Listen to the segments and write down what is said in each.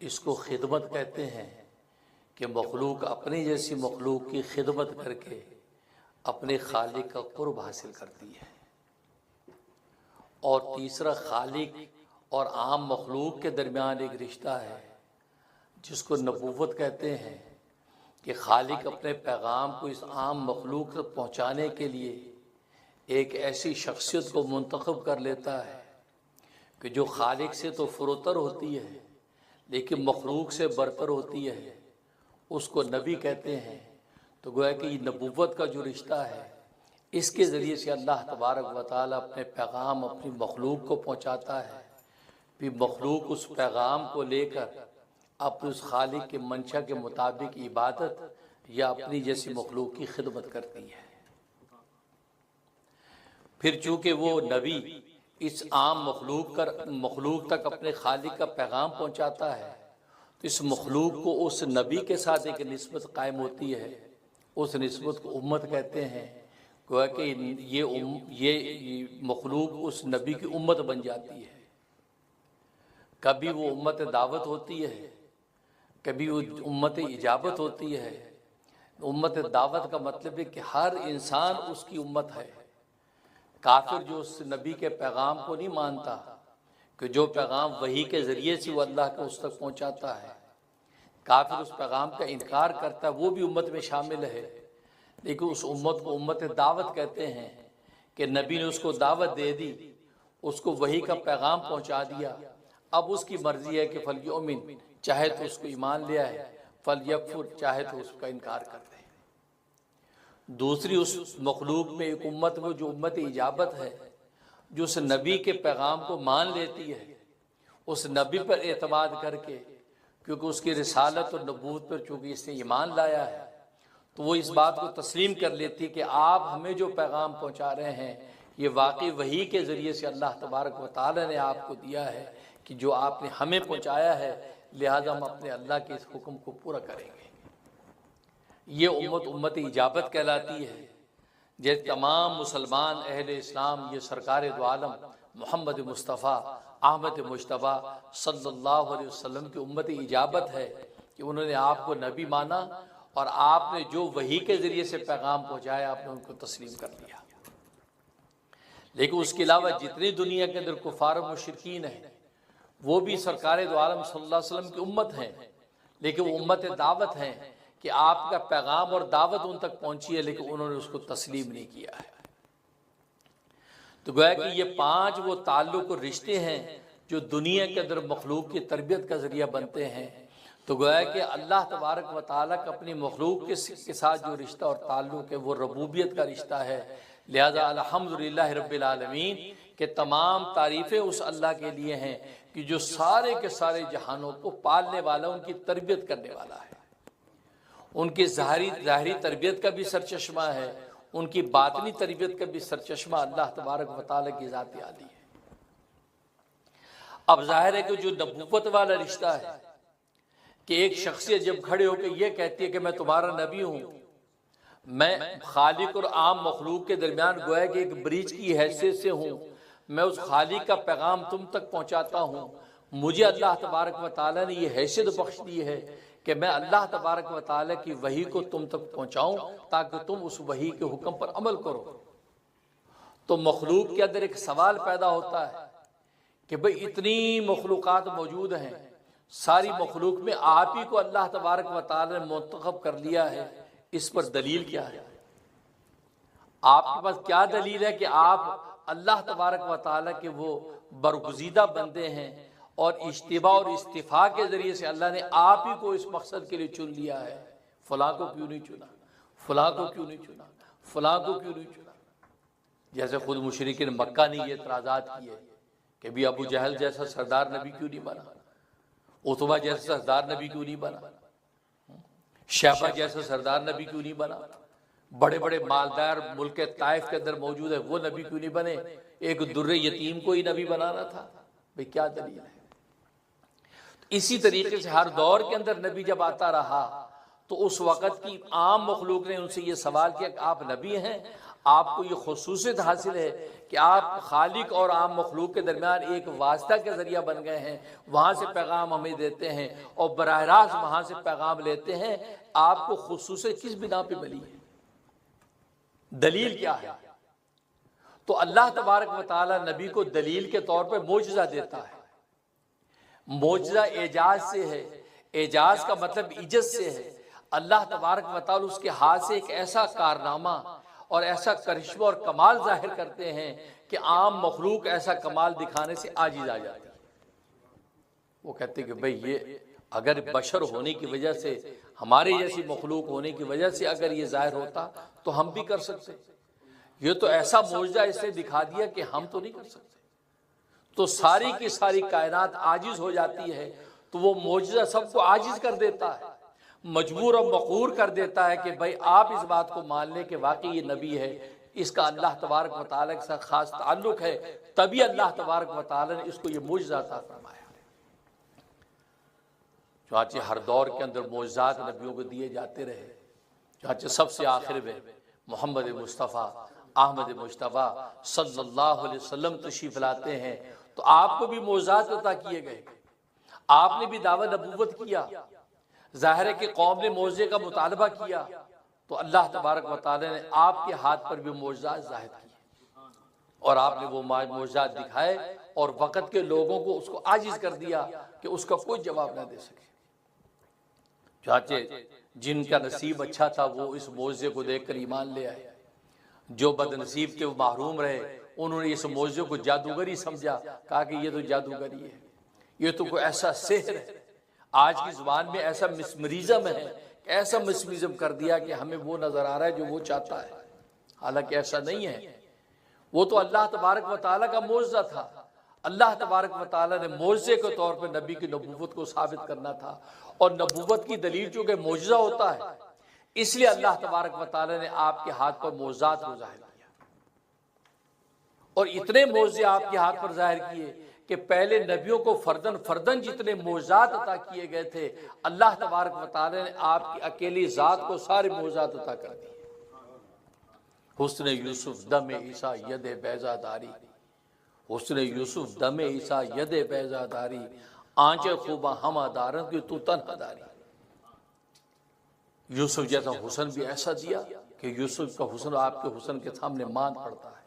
इसको खिदमत कहते हैं कि मखलूक अपनी जैसी मखलूक की खिदमत करके अपने खालिक का कुर्ब हासिल करती है। और तीसरा, खालिक और आम मखलूक के दरमियान एक रिश्ता है जिसको नबूवत कहते हैं कि खालिक अपने पैगाम को इस आम मखलूक तक पहुँचाने के लिए एक ऐसी शख्सियत को मुंतखब कर लेता है कि जो खालिक से तो फुरोतर होती है लेकिन मखलूक से बरतर होती है, उसको नबी कहते हैं। तो गोया कि नबूवत का जो रिश्ता है, इसके ज़रिए से अल्लाह तबारक व तआला अपने पैगाम अपनी मखलूक को पहुँचाता है, फिर मखलूक उस पैगाम को लेकर अपने उस खालिक के मंशा के मुताबिक इबादत या अपनी जैसी मखलूक की खिदमत करती है। फिर चूँकि वो नबी इस आम मखलूक तक अपने खालिक का पैगाम पहुँचाता है, तो इस मखलूक को उस नबी के साथ एक निस्बत कायम होती है। उस निस्बत को उम्मत कहते हैं। गोया कि ये मखलूक उस नबी की उम्मत बन जाती है। कभी वो उम्मत दावत होती है, कभी वो उम्मत इजाबत होती है। उम्मत दावत का मतलब है कि हर इंसान उसकी उम्मत है। काफिर जो उस नबी के पैगाम को नहीं मानता, कि जो पैगाम वही के ज़रिए से वो अल्लाह को उस तक पहुँचाता है, काफिर उस पैगाम का इनकार करता है, वो भी उम्मत में शामिल है। लेकिन उस उम्मत को उम्मत दावत कहते हैं कि नबी ने उसको दावत दे दी, उसको वही का पैगाम पहुँचा दिया। अब उसकी मर्जी है कि फल युमिन, चाहे तो उसको ईमान ले आए, फल यकफुर, चाहे तो उसका इनकार कर दे। दूसरी उस मखलूक में एक उम्मत में जो उम्मत इजाबत है, जो उस नबी के पैगाम को मान लेती है, उस नबी पर एतमाद करके, क्योंकि उसकी रिसालत और नबूवत पर चूँकि इसने ईमान लाया है, तो वो इस बात को तस्लीम कर लेती है कि आप हमें जो पैगाम पहुँचा रहे हैं ये वाकई वही के ज़रिए से अल्लाह तबारक व तआला ने आपको दिया है कि जो आपने हमें पहुँचाया है, लिहाजा हम अपने अल्लाह के इस हुक्म को पूरा करेंगे। ये उम्मत इजाबत कहलाती है। जैसे तमाम मुसलमान अहले इस्लाम ये सरकार दो आलम मोहम्मद मुस्तफ़ा अहमद मुश्तबा सल्लल्लाहु अलैहि वसल्लम की उम्मत इजाबत है कि उन्होंने आपको नबी माना और आपने जो वही के ज़रिए से पैगाम पहुँचाया आपने उनको तस्लीम कर लिया। लेकिन उसके अलावा जितनी दुनिया के अंदर कुफार और मुशरिकीन हैं, वो भी सरकार दो आलम सल्लल्लाहु अलैहि वसल्लम की उम्मत हैं, लेकिन वो उम्मत दावत हैं कि आपका पैगाम और दावत उन तक पहुंची है, लेकिन उन्होंने उसको तस्लीम नहीं किया है। तो गोया कि ये 5 वो ताल्लुक और रिश्ते हैं जो दुनिया के अंदर मखलूक की तरबियत का जरिया बनते हैं। तो गोया कि अल्लाह तबारक व तआला का अपनी मखलूक के साथ जो रिश्ता और ताल्लुक है वो रबूबियत का रिश्ता है। लिहाजा अल्हम्दुलिल्लाह रब्बिल आलमीन के तमाम तारीफ़ें उस अल्लाह के लिए हैं कि जो सारे के सारे जहानों को पालने वाला, उनकी तरबियत करने वाला है। उनकी ज़ाहिरी तरबियत का भी सरचश्मा है, उनकी बातनी तरबियत का भी सरचश्मा अल्लाह तबारक व तआला की ज़ात आली है। अब जाहिर है कि जो नबूवत वाला रिश्ता है कि एक शख्सियत जब खड़े होकर यह कहती है कि मैं तुम्हारा नबी हूँ, मैं खालिक और आम मखलूक के दरमियान गोया कि एक ब्रिज की हैसियत से हूँ, मैं उस खालिक का पैगाम तुम तक पहुँचाता हूँ। मुझे अल्लाह तबारक व तआला ने यह हैसियत बख्श दी है कि मैं अल्लाह तबारक व तआला की वही को तुम तक पहुँचाऊँ ताकि तुम उस वही के हुक्म पर अमल करो। तो मखलूक के अंदर एक सवाल पैदा होता है कि भाई इतनी मखलूक़ात मौजूद हैं, सारी मखलूक में आप ही को अल्लाह तबारक व तआला ने मुंतखब कर लिया है, इस पर दलील क्या है? आपके पास क्या दलील है कि आप अल्लाह तबारक व तआला के वो बरगुज़ीदा बंदे हैं और इज्तिबा और इस्तिफा के ज़रिए से अल्लाह ने आप ही को इस मकसद के लिए चुन लिया है? फलां को क्यों नहीं चुना, फलां को क्यों नहीं चुना, फलां को क्यों नहीं चुना? जैसे खुद मुशरिकीन मक्का ने ये एतराज़ात किए कि भी अबू जहल जैसा सरदार नबी क्यों नहीं बना, उतबा जैसा सरदार नबी क्यों नहीं बना, शैबा जैसा सरदार नबी क्यों नहीं बना, बड़े बड़े मालदार मुल्क ताइफ के अंदर मौजूद है वो नबी क्यों नहीं बने, एक दुर्रे यतीम को ही नबी बनाना था? भाई क्या दलील है? इसी तरीके से हर दौर के अंदर नबी जब आता रहा तो उस वक़्त की आम मखलूक ने उनसे ये सवाल किया कि आप नबी हैं, आपको ये खुसूसियत हासिल है कि आप खालिक और आम मखलूक के दरमियान एक वास्ता के जरिया बन गए हैं। वहाँ से पैगाम हमें देते हैं और बराह रास्त वहाँ से पैगाम लेते हैं। आपको खुसूसियत किस बिना पे मिली है, दलील क्या है? तो अल्लाह तबारक व तआला नबी को दलील के तौर पर मोजज़ा देता है। मोजज़ा एजाज से है, एजाज का मतलब इज्जत से है। अल्लाह तबारक व तआला उसके हाथ से एक ऐसा कारनामा और ऐसा करिश्मा और कमाल जाहिर करते हैं कि आम मखलूक ऐसा कमाल दिखाने से आजिज आ जाती है। वो कहते कि भाई ये अगर बशर होने की वजह से, हमारे जैसी मखलूक होने की वजह से अगर ये जाहिर होता तो हम भी कर सकते। ये तो ऐसा मोजज़ा इसने दिखा दिया कि हम तो नहीं कर सकते। तो सारी की सारी कायनात आजिज हो जाती है। तो वो मोजज़ा सबको आजिज कर देता है, मजबूर और मकूर कर देता है कि भाई आप इस बात को मान लें कि वाकई ये नबी है, इसका अल्लाह तबारक व तआला के साथ खास ताल्लुक है। तभी अल्लाह तबारक व तआला ने इसको ये मोजज़ा अता फरमाया। चाचे हर दौर के अंदर मोजज़ात नबियों को दिए जाते रहे। चाचे सबसे आखिर में मोहम्मद मुस्तफ़ा अहमद मुश्तबा सल्लल्लाहु अलैहि वसल्लम तशरीफ लाते हैं। तो आपको भी मोजज़ात अता किए गए, आपने भी दावा नबूवत किया। जाहिर है कि कौम ने मोजज़े का मुतालबा किया तो अल्लाह तबारक व तआला ने आपके हाथ पर भी मोजज़ात ज़ाहिर किए और आपने वो मोजज़ात दिखाए और वक़्त के लोगों को उसको आजिज़ कर दिया कि उसका कोई जवाब ना दे सके। चाचे जिनका नसीब अच्छा था वो इस मोजज़े को देखकर ईमान ले आए, जो बदनसीब थे वो महरूम रहे। उन्होंने इस मोजज़े को जादूगरी समझा, कहा कि ये तो जादूगरी है, ये तो कोई ऐसा सेहर है। आज की ज़ुबान में ऐसा मिसमरिज़म है, ऐसा मिसमरिज़म कर दिया कि हमें वो नज़र आ रहा है जो वो चाहता है, हालांकि ऐसा नहीं है। वो तो अल्लाह तबारक व तआला का मोजज़ा था। अल्लाह तबारक व तआला ने मोजज़े के तौर पर नबी की नबूवत को साबित करना था और नबूवत की दलील चूँकि मोजज़ा होता है, इसलिए अल्लाह तबारक व तआला ने आपके हाथ पर मोजज़ात को ज़ाहिर किया और इतने मोजज़े आपके हाथ पर ज़ाहिर किए कि पहले नबियों को फर्दन फर्दन जितने मोजज़ात अता किए गए थे, अल्लाह तबारक व तआला ने आपकी अकेली ज़ात को सारे मोजज़ात अता कर दिए। हुस्न यूसुफ दम ईसा यद बैज़ादारी, हुस्न यूसुफ दम ईसा यद बैज़ादारी, आंचे खूबा हमादारन की तू तन्हादारी। यूसुफ जैसा हुस्न भी ऐसा दिया कि यूसुफ का हुस्न आपके हुस्न के सामने मान पड़ता है।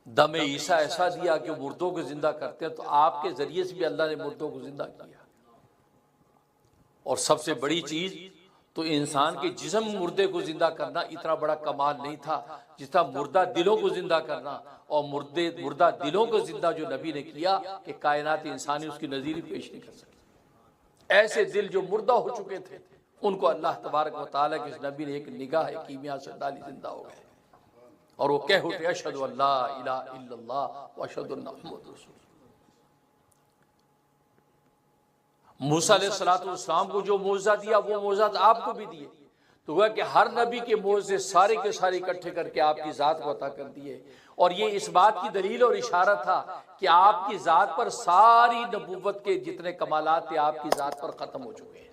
दमे ईसा ऐसा दिया कि मुर्दों को जिंदा करते हैं, तो आपके जरिए से भी अल्लाह ने मुर्दों को जिंदा किया। और सबसे बड़ी चीज तो इंसान के जिस्म मुर्दे को जिंदा करना इतना बड़ा कमाल नहीं था जितना मुर्दा दिलों को जिंदा करना। और मुर्दा दिलों को जिंदा जो नबी ने किया कि कायनात इंसानी उसकी नजीर पेश नहीं कर सकी। ऐसे दिल जो मुर्दा हो चुके थे उनको अल्लाह तबारक व तआला के इस नबी ने एक निगाह कीमिया से डाली, जिंदा हो गए और वो कह उठे अशहदु अल्ला इलाहा इल्लल्लाह व अशहदु अन्ना मुहम्मदुर रसूलुल्लाह। मूसा अलैहिस्सलाम को जो मोजज़ा दिया वो मोजज़ा आपको भी दिए। तो हुआ कि हर नबी के मोजज़े सारे के सारे इकट्ठे करके आपकी ज़ात को अता कर दिए। और ये इस बात की दलील और इशारा था कि आपकी ज़ात पर सारी नबूवत के जितने कमालात थे आपकी ज़ात पर ख़त्म हो चुके हैं।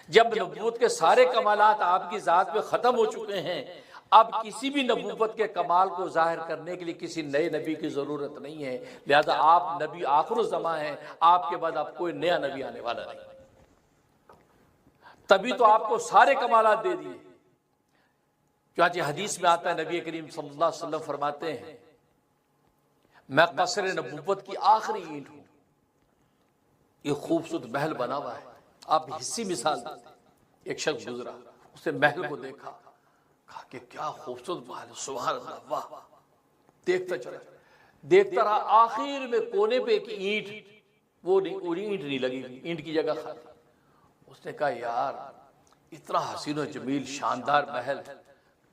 जब नबूवत के सारे कमालात आपकी ज़ात पे ख़त्म हो चुके हैं, अब किसी भी नबूवत के कमाल को जाहिर करने के लिए किसी नए नबी की ज़रूरत नहीं है। लिहाजा आप नबी आखिरुज़ ज़मां हैं, आपके बाद अब कोई नया नबी आने वाला नहीं। तभी तो आपको सारे कमालात दे दिए। क्योंकि हदीस में आता है नबी करीम सल्लल्लाहु अलैहि वसल्लम फरमाते हैं, मैं कसर नबूवत की आखिरी ईंट हूँ। ये खूबसूरत महल बना हुआ है। आप हिस्सी मिसाल देते, एक शख्स गुजरा, उसने महल को देखा, कहा कि क्या खूबसूरत महल, सुभान अल्लाह, वाह। देखता चला, देखता रहा, आखिर में कोने पे एक ईंट, वो ईंट नहीं लगी, ईंट की जगह खाली। उसने कहा यार इतना हसीन और जमील शानदार महल,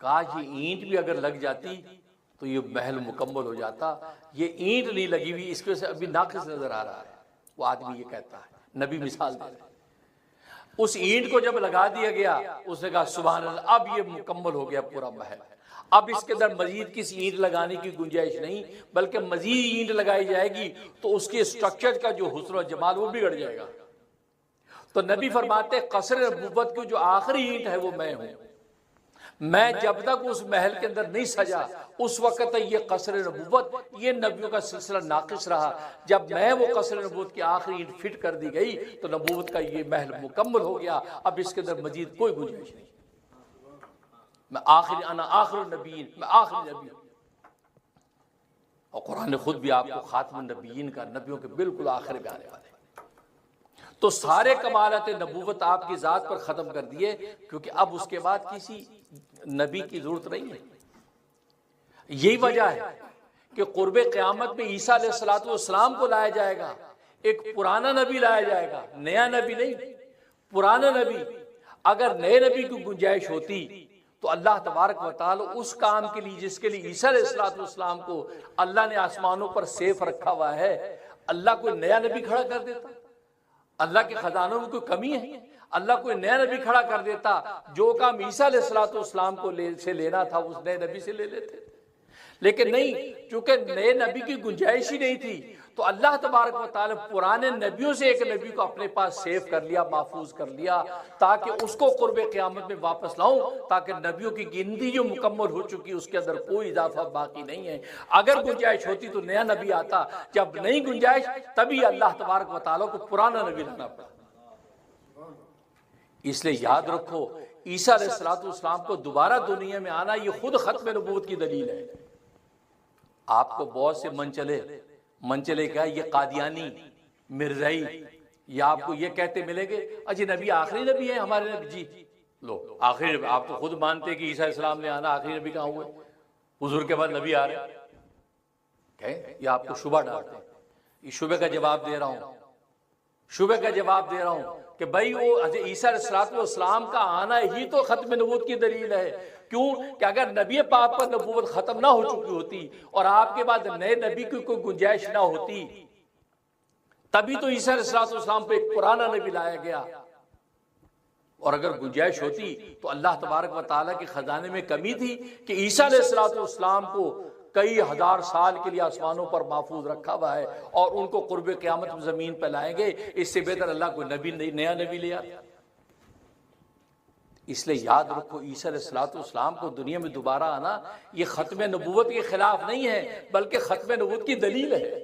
काश ये ईंट भी अगर लग जाती तो ये महल मुकम्मल हो जाता। ये ईंट नहीं लगी हुई, इसकी वजह से अभी नाक़िस नजर आ रहा है। वो आदमी ये कहता है, नबी मिसाल दे रहे। उस ईंट को जब लगा दिया गया, उसने कहा सुभान अल्लाह, अब ये मुकम्मल हो गया पूरा महल। अब इसके अंदर मजीद किसी ईंट लगाने की गुंजाइश नहीं, बल्कि मजीद ईंट लगाई जाएगी तो उसके स्ट्रक्चर का जो हुस्न और जमाल वो बिगड़ जाएगा। तो नबी फरमाते कसर नबूवत की जो आखिरी ईंट है वो मैं हूं। मैं जब तक उस महल के अंदर नहीं सजा उस वक्त तक ये कसर नबूवत, ये नबियों का सिलसिला नाकिस रहा। जब मैं वो कसर नबूवत की आखिरी ईंट फिट कर दी गई तो नबूवत का ये महल मुकम्मल हो गया। अब इसके अंदर मजीद कोई गुंजाइश नहीं। मैं आखिरी अना आखिर नबीन, मैं आखिरी नबी। और कुरान ने खुद भी आपको खातमुन नबीयीन का, नबियों के बिल्कुल आखिर में आने वाले। तो सारे कमालात नबूवत आपकी ज़ात पर ख़त्म कर दिए, क्योंकि अब उसके बाद किसी नबी की ज़रूरत नहीं है। यही वजह है कि क़ुर्बे क़यामत में ईसा अलैहिस्सलाम को लाया जाएगा, एक पुराना नबी लाया जाएगा, नया नबी नहीं, पुराना नबी। अगर नए नबी की गुंजाइश होती तो अल्लाह तबारक व तआला उस काम के लिए जिसके लिए ईसा अलैहिस्सलाम को अल्लाह ने आसमानों पर सेफ रखा हुआ है, अल्लाह कोई नया नबी खड़ा कर देता। अल्लाह के खजानों में कोई कमी है? अल्लाह कोई नया नबी खड़ा कर देता, जो काम ईसा अलैहिस्सलाम को से लेना था उस नए नबी से ले लेते। लेकिन नहीं, चूंकि नए नबी की गुंजाइश ही नहीं थी, तो अल्लाह तबारक व तआला पुराने नबियों से एक नबी को अपने पास सेव कर लिया, महफूज कर लिया, ताकि उसको क़ुर्बे क़यामत में वापस लाऊं, ताकि नबियों की गिनती जो मुकम्मल हो चुकी उसके अंदर कोई इजाफा बाकी नहीं है। अगर गुंजाइश होती तो नया नबी आता, जब नहीं गुंजाइश तभी अल्लाह तबारक व तआला को पुराना नबी लाना पड़ा। इसलिए याद रखो, ईसा अलैहिस्सलाम को दोबारा दुनिया में आना ये खुद खत्म नबूवत की दलील है। आपको बहुत से मनचले क्या, ये कादियानी, मिर्जाई, या आपको ये कहते मिलेंगे अजी नबी आखिरी नबी है हमारे नबी। जी लो, आखिरी, आप तो खुद मानते हैं कि ईसा अलैहिस्सलाम ने आना, आखिरी नबी कहाँ हुए? हुजूर के बाद नबी आ रहे हैं। ये आपको शुबा डालते हैं। इस शुबे का जवाब दे रहा हूँ, शुबे का जवाब दे रहा हूँ कि भाई वो ईसा अलैहिस्सलाम का आना ही तो खत्म नबूवत की दलील है। क्यों? कि अगर नबी पाक पर नबूवत खत्म ना हो चुकी होती और आपके बाद नए नबी की कोई गुंजाइश ना होती, तभी तो ईसा अलैहिस्सलाम पे एक पुराना नबी लाया गया। और अगर गुंजाइश होती तो अल्लाह तबारक व तआला के खजाने में कमी थी कि ईसा अलैहिस्सलाम को कई हजार साल के लिए आसमानों पर महफूज रखा हुआ है और उनको क़ुर्बे क़यामत में जमीन पर लाएंगे। इससे बेहतर अल्लाह को नबी नहीं, नया नबी ले आता। इसलिए याद रखो, ईसा अलैहिस्सलाम को दुनिया में दोबारा आना ये खत्म नबूवत के खिलाफ नहीं है, बल्कि खत्म नबूवत की दलील है।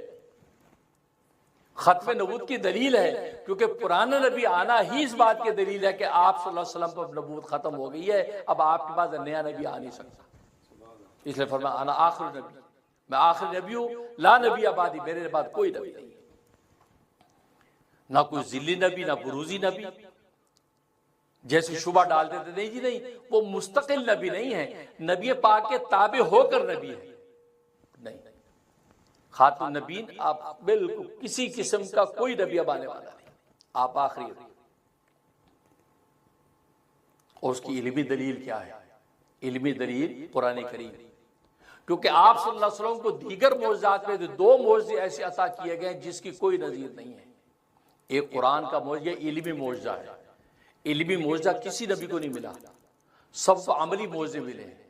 खत्म नबूवत की दलील है, क्योंकि पुराना नबी आना ही इस बात की दलील है कि आप सल्लल्लाहु अलैहि वसल्लम पर नबूवत खत्म हो गई है, अब आपके पास नया नबी आ नहीं सकता। इसलिए फरमाया आना आखिर नबी, मैं आखिर नबी हूं, ला नबी आबादी, मेरे बाद कोई नबी नहीं, ना कोई जिल्ली नबी, ना बुरूजी नबी। जैसे शुबा डाल देते, नहीं जी नहीं, वो मुस्तकिल नबी नहीं है, नबी पाक के ताबे होकर नबी है। नहीं, खातुन नबीन आप बिल्कुल किसी किस्म का कोई नबी अब आने वाला नहीं, आप आखिरी। और उसकी इल्मी दलील क्या है? इल्मी दलील कुरान करीम, क्योंकि आप सल्लल्लाहु अलैहि वसल्लम को दीगर मौजज़ात में दो मौजज़े ऐसे अता किए गए जिसकी कोई नज़ीर नहीं है। एक कुरान का मौजज़ा इल्मी मौजज़ा है, इल्मी मौजज़ा किसी नबी को नहीं मिला, सबको अमली मौजज़े मिले हैं।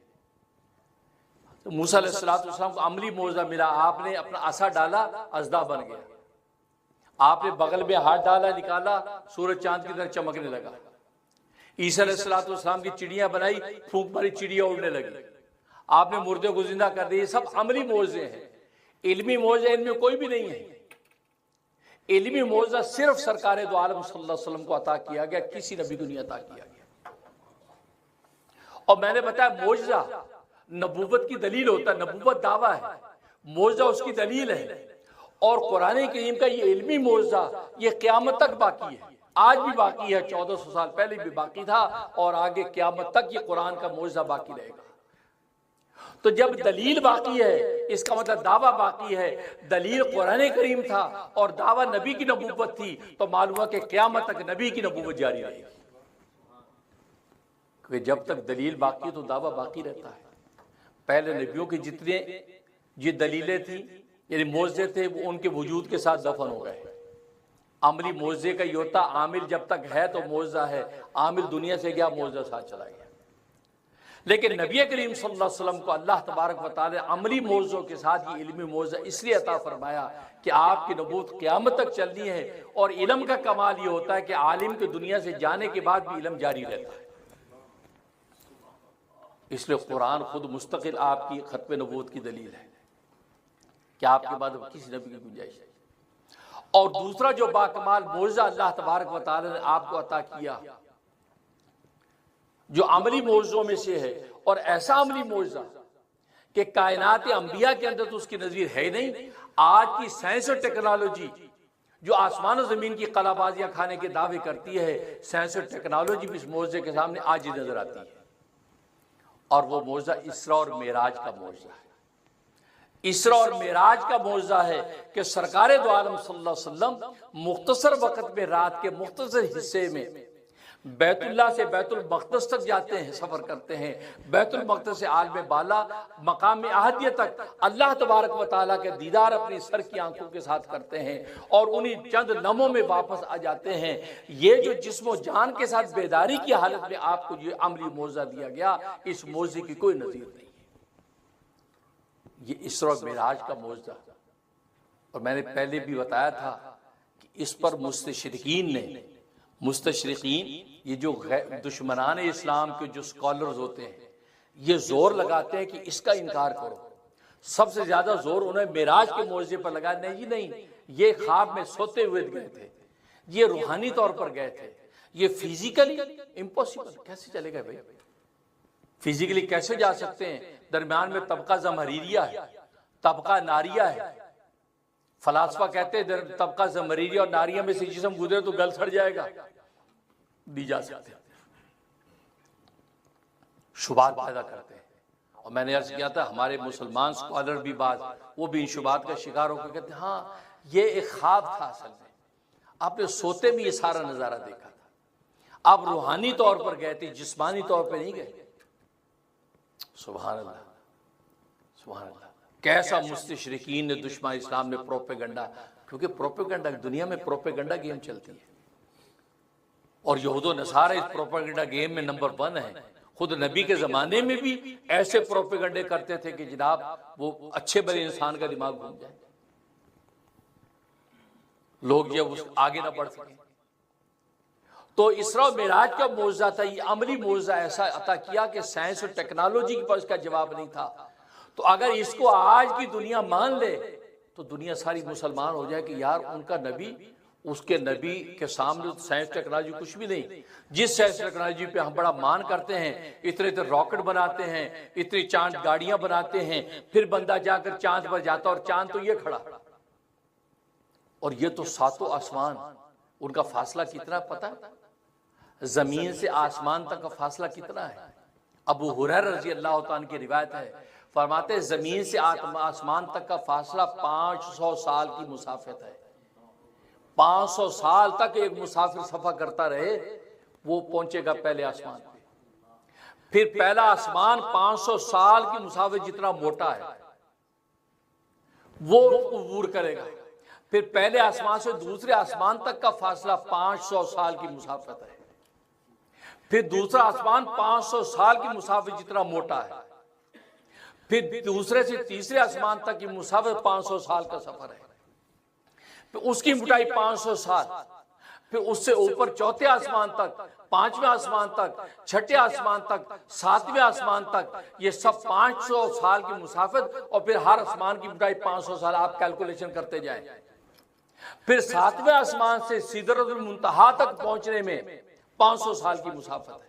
तो मूसा अलैहिस्सलाम को अमली मौजज़ा मिला, आपने अपना असा डाला, अज़दा बन गया, आपने बगल में हाथ डाला, निकाला, सूरज चांद की तरह चमकने लगा। ईसा अलैहिस्सलाम की चिड़ियां बनाई, फूंक मारी, चिड़िया उड़ने लगी, आपने मुर्दे को जिंदा कर दिए। सब अमली मौजज़े हैं, इल्मी मौजज़ा इनमें कोई भी नहीं है। इल्मी मौजज़ा सिर्फ सरकार दो आलम सल्लल्लाहु अलैहि वसल्लम को अता किया गया, किसी नबी को नहीं अता किया गया। और मैंने बताया मौजज़ा नबूवत की दलील होता है, नबूवत दावा है, मौजज़ा उसकी दलील है। और कुरान करीम का ये इल्मी मौजज़ा ये क़यामत तक बाकी है, आज भी बाकी है, 1400 साल पहले भी बाकी था और आगे क़यामत तक ये कुरान का मौजज़ा बाकी रहेगा। तो जब दलील बाकी है इसका मतलब दावा बाकी है। दलील कुरान करीम था और दावा नबी की नबूवत थी, तो मालूम हुआ कि क़यामत तक नबी की नबूवत जारी रहेगी। क्योंकि जब तक दलील बाकी तो दावा बाकी रहता है। पहले नबियों के जितने ये दलीलें थी यानी मौजज़े थे वो उनके वजूद के साथ दफन हो गए। अमली मौजज़े का ये होता, आमिल जब तक है तो मौजज़ा है, आमिल दुनिया से गया, मौजज़ा साथ चला गया। लेकिन नबी करीम सल्लल्लाहु अलैहि वसल्लम को अल्लाह तबारक व तआला अमली मौजज़ों के साथ ये इल्मी मौजज़ा इसलिए अता फरमाया कि आपकी नबूवत क़यामत तक चलनी है। और इल्म का कमाल ये होता है कि आलिम के दुनिया से जाने के बाद भी इल्म जारी रहता है। इसलिए कुरान खुद मुस्तकिल आपकी खत्म नबूवत की दलील है कि आपके बाद अब किसी नबी की गुंजाइश है। और दूसरा जो बाकमाल मौजज़ा अल्लाह तबारक व तआला ने आपको अता किया, जो अमली मौजज़ों में से है, और ऐसा अमली मौजज़ा कि कायनात अंबिया के अंदर तो उसकी नज़ीर है ही नहीं। आज की साइंस और टेक्नोलॉजी जो आसमान और ज़मीन की कलाबाजियां खाने के दावे करती है, साइंस और टेक्नोलॉजी भी इस मौजज़े के सामने आज ही नजर आती है। और वो मौजज़ा इसरा और मेराज का मौजज़ा है। इसरा और मेराज का मौजज़ा है कि सरकार दो आलम सल्लल्लाहु अलैहि वसल्लम मुख्तसर वक़्त में रात के मुख्तसर हिस्से में बैतुल्लाह से बैतुल मक़दस तक जाते हैं, सफ़र करते हैं। बैतुल मक़दस से आलम बाला मकाम अहदियत तक अल्लाह तबारक व तआला के दीदार अपनी सर की आंखों के साथ करते हैं और उन्हीं चंद लम्हों में वापस आ जाते हैं। ये जो जिस्म जान के साथ बेदारी की हालत में आपको ये अमली मौजज़ा दिया गया, इस मौजज़े की कोई नज़ीर नहीं है। ये इसरा और मेराज का मौजज़ा, और मैंने पहले भी बताया था कि इस पर मुस्तशरिकीन ये जो दुश्मनान इस्लाम के जो स्कॉलर्स होते हैं, ये जोर लगाते हैं कि इसका इनकार करो। सबसे ज्यादा जोर उन्हें मेराज के मौजज़े पर लगा। नहीं, ये ख्वाब में सोते हुए गए थे, ये रूहानी तौर पर गए थे, ये फिजिकली इम्पॉसिबल। कैसे चलेगा भाई? फिजिकली कैसे जा सकते हैं? दरमियान में तबका ज़महरीरिया है, तबका नारिया है। फलासफा कहते हैं तबका ज़महरीरिया और नारिया में से जिस्म गुजरे तो गल सड़ जाएगा, दी जा सकते हैं। शुबात पैदा करते हैं। और मैंने अर्ज किया था हमारे मुसलमान स्कॉलर भी बात वो भी इन शुबात का शिकार होकर कहते हैं हाँ ये एक ख्वाब था, असल में आपने सोते में ये सारा नजारा देखा था, आप रूहानी तौर पर गए थे, जिस्मानी तौर पर नहीं गए। सुभान अल्लाह, सुभान अल्लाह। कैसा मुस्तशरिकीन ने दुश्मन इस्लाम ने प्रोपेगंडा, क्योंकि प्रोपेगंडा दुनिया में प्रोपेगंडा गेम चलती है और यहूदो नसारा इस प्रोपेगंडा गेम में नंबर 1 है। खुद नबी के जमाने में भी ऐसे प्रोपेगंडे करते थे कि जनाब वो अच्छे भले इंसान का दिमाग घूम जाए, लोग जब उस आगे ना बढ़ सके। तो इसरा और मेराज का मौजज़ा था, ये अमली मौजज़ा ऐसा अता किया कि साइंस और टेक्नोलॉजी के पास इसका जवाब नहीं था। तो अगर इसको आज की दुनिया मान ले तो दुनिया सारी मुसलमान हो जाए कि यार उनका नबी, उसके नबी के सामने साइंस टेक्नोलॉजी कुछ भी नहीं। जिस साइंस टेक्नोलॉजी पे हम बड़ा मान करते हैं, इतने इतने रॉकेट बनाते हैं, इतनी चांद गाड़ियां बनाते हैं, फिर बंदा जाकर चांद पर जाता और चांद तो ये खड़ा, और ये तो सातों आसमान, उनका फासला कितना पता है? जमीन से आसमान तक का फासला कितना है? अबू हुरैरा रज़ी अल्लाह तआला की रिवायत है, फरमाते हैं जमीन से आसमान तक का फासला 500 साल की मुसाफिर है। 500 साल तक एक मुसाफिर सफर करता रहे, वो पहुंचेगा पहले आसमान पे। फिर पहला आसमान 500 साल की मुसाफिर जितना मोटा है वो अबूर करेगा। फिर पहले आसमान से दूसरे आसमान तक का फासला 500 साल की मुसाफिर है। फिर दूसरा आसमान 500 साल की मुसाफिर जितना मोटा है। फिर दूसरे से तीसरे आसमान तक की मुसाफिर 500 साल का सफर है। फिर उसकी मोटाई 500 साल, फिर उससे ऊपर चौथे आसमान तक, पांचवें आसमान तक, छठे आसमान तक, सातवें आसमान तक, ये सब 500 साल की मुसाफिर। और फिर हर आसमान की मोटाई 500 साल, आप कैलकुलेशन करते जाएं। फिर सातवें आसमान से सिदरतुल मुंतहा तक पहुंचने में 500 साल की मुसाफिर है।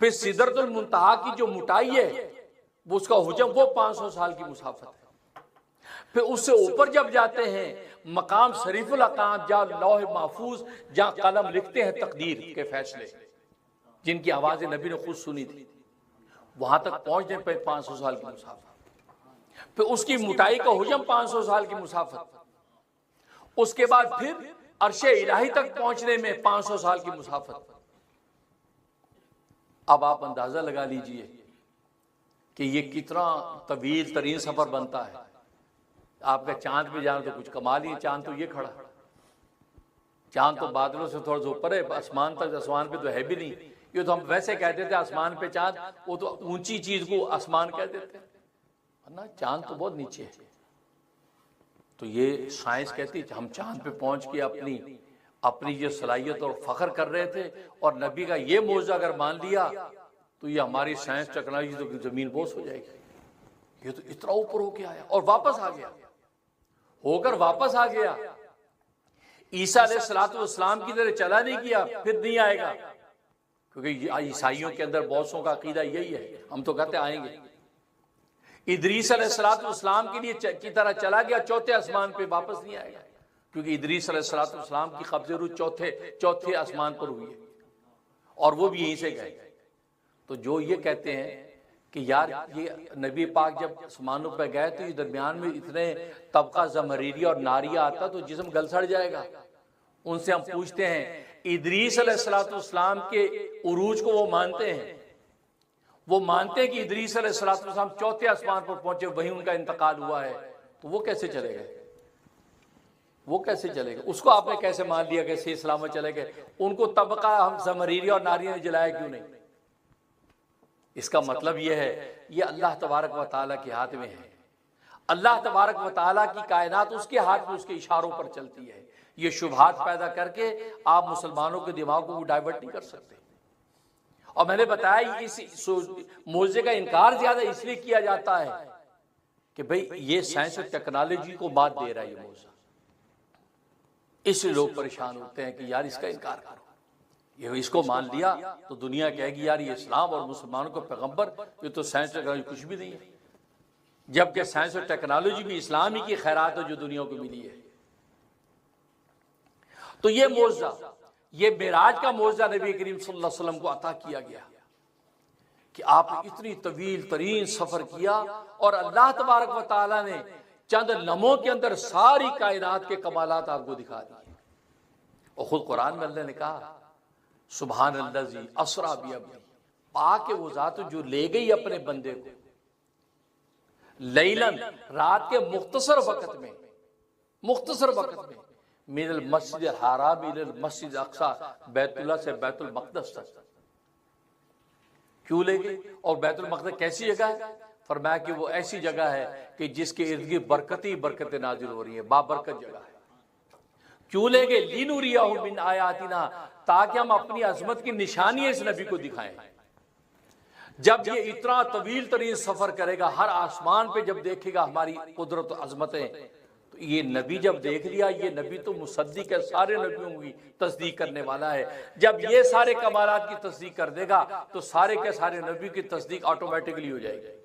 फिर सिदरतुल मुंतहा की जो मोटाई है वो उसका हुजम वो 500 साल की मुसाफिर है। फिर उससे ऊपर जब जाते हैं मकाम शरीफुल अकाम, जहाँ लौह महफूज, जहाँ कलम लिखते हैं तकदीर के फैसले, जिनकी आवाजें नबी ने खुद सुनी थी, वहां तक पहुंचने पर 500 साल की मुसाफिर। फिर उसकी मोटाई का हुजम 500 साल की मुसाफिर। उसके बाद फिर अर्शे इलाही तक पहुंचने में 500 साल की मुसाफिर। अब आप अंदाजा लगा लीजिए कि ये कितना तवील तरीन सफर बनता है। आपका चांद पे जाना तो कुछ कमाल ही है, चांद तो ये खड़ा, चांद तो बादलों से थोड़ा सा ऊपर है, आसमान तक, आसमान पे तो है भी नहीं। ये तो हम वैसे कहते थे आसमान पे चांद, वो तो ऊंची चीज को आसमान कह देते हैं ना, चांद तो बहुत नीचे है। तो ये साइंस कहती है हम चांद पे पहुंच के अपनी ये सलाहियत और फख्र कर रहे थे। और नबी का ये मौजज़ा अगर मान लिया तो ये हमारी साइंस टेक्नोलॉजी तो जमीन बोस हो जाएगी। ये तो इतना ऊपर होके आया और वापस आ गया, होकर वापस आ गया। ईसा अलैहिस्सलाम की तरह चला नहीं किया, फिर नहीं आएगा, क्योंकि ईसाइयों के अंदर बॉसों का अकीदा यही है, हम तो कहते आएंगे। इदरीस अलैहिस्सलाम के लिए की तरह चला गया, चौथे आसमान पे वापस नहीं आएगा, क्योंकि इदरीस अलैहिस्सलाम की कब्ज़े रूह चौथे आसमान पर हुई है और वो भी यहीं से गए। तो जो ये कहते हैं कि यार ये नबी पाक जब आसमानों पर गए तो ये दरमियान में इतने तबका ज़मरीरिया और नारिया आता तो जिस्म गल सड़ जाएगा। उनसे हम पूछते हैं, इदरीस अलैहिस्सलाम के उरूज को वो मानते हैं, वो मानते हैं कि इदरीस अलैहिस्सलाम चौथे आसमान पर पहुंचे, वहीं उनका इंतकाल हुआ है, तो वो कैसे चले गए? वो कैसे चले गए? उसको आपने कैसे मान लिया कैसे इस्लाम में चले गए? उनको तबका हम ज़मरीरिया और नारिया ने जलाया क्यों नहीं? इसका मतलब यह है, ये अल्लाह तबारक व तआला के हाथ में है। अल्लाह तबारक व तआला की कायनात उसके हाथ में, उसके इशारों पर चलती है। ये शुबहात पैदा करके आप मुसलमानों के दिमागों को डाइवर्ट नहीं कर सकते। और मैंने बताया इस मौजे का इनकार ज्यादा इसलिए किया जाता है कि भाई ये साइंस और टेक्नोलॉजी को मात दे रहा है ये मौजा, इसलिए लोग परेशान होते हैं कि यार इसका इनकार करो। ये इसको मान लिया तो दुनिया कहेगी यार ये इस्लाम और मुसलमानों को पैगंबर, ये तो साइंस टेक्नोलॉजी कुछ भी नहीं है, जबकि साइंस और टेक्नोलॉजी भी इस्लाम ही की खैरात है जो दुनिया को मिली है। तो ये मौजा, ये मेराज का मौजा नबी करीम सल्लल्लाहु अलैहि वसल्लम को अता किया गया कि आपने इतनी तवील तरीन सफर किया और अल्लाह तबारक व तआला ने चंद लम्हों के अंदर सारी कायनात के कमालात आपको दिखा दिए। और खुद कुरान में अल्लाह ने कहा, सुभान अल्लाज़ी असरा बिअब्दी, पाक वो ज़ात जो ले गई अपने बंदे को लैलन, रात के मुख्तसर वक्त में, मुख्तसर वक्त में, मिनल मस्जिद हराम इलल मस्जिद अक्सा, बैतुल्लाह से बैतुल मक़दस तक क्यों ले गई? और बैतुल मक़दस कैसी जगह है? फरमाया कि वो ऐसी जगह है कि जिसके इर्द गिर्द बरकतें नाजिल हो रही है, बाबरकत जगह है। क्यों ले गए? लिनुरियहु मिन आयातिना, ताकि हम अपनी अजमत की निशानी इस नबी को दिखाएं। जब ये इतना तवील तरीन सफर करेगा, हर आसमान पे जब देखेगा हमारी कुदरत और अजमतें, तो ये नबी जब देख लिया, ये नबी तो मुसद्दिक है, सारे नबियों की तस्दीक करने वाला है। जब ये सारे कमालात की तस्दीक कर देगा तो सारे के सारे नबियों की तस्दीक ऑटोमेटिकली हो जाएगी।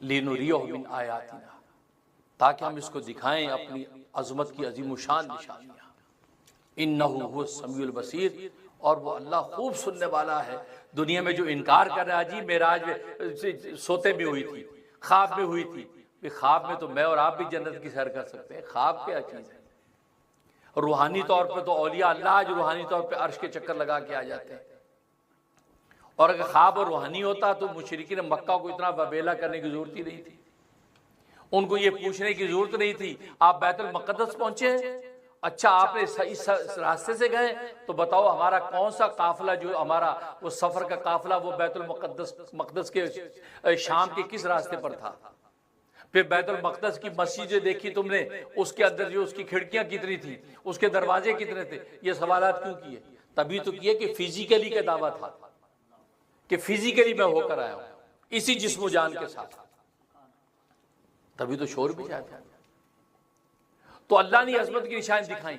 लिनुरियहु मिन आयातिना, ताकि हम इसको दिखाएं अपनी अजमत की अजीम शान निशानियां। इन्नहु हुव समीउल बसीर, और वो अल्लाह खूब सुनने वाला है। दुनिया में जो इनकार कर रहा है, जी मेराज में सोते में हुई थी, ख्वाब में हुई थी, ख्वाब में तो मैं और आप भी जन्नत की सैर कर सकते हैं। ख्वाब क्या चीज़ है? रूहानी तौर पे तो औलिया अल्लाह आज रूहानी तौर पे अर्श के चक्कर लगा के आ जाते हैं, और अगर ख्वाब और रूहानी होता तो मुशरिकीन मक्का को इतना बबेला करने की जरूरत ही नहीं थी। उनको ये पूछने की जरूरत नहीं थी आप बैतुल मक़दस पहुंचे, अच्छा आपने इस रास्ते से गए, तो बताओ हमारा कौन सा काफिला, जो हमारा वो सफर का काफिला, वो बैतुल मक़दस के शाम के किस रास्ते पर था? फिर बैतुल मक़दस की मस्जिद देखी तुमने, उसके अंदर जो उसकी खिड़कियां कितनी थी, उसके दरवाजे कितने थे? ये सवालात क्यों किए? तभी तो किए कि फिजिकली का दावा था कि फिजिकली मैं होकर आया हूं इसी जिस्म जान के साथ, तभी तो शोर भी जाता है। तो अल्लाह ने अजमत की निशानी दिखाई।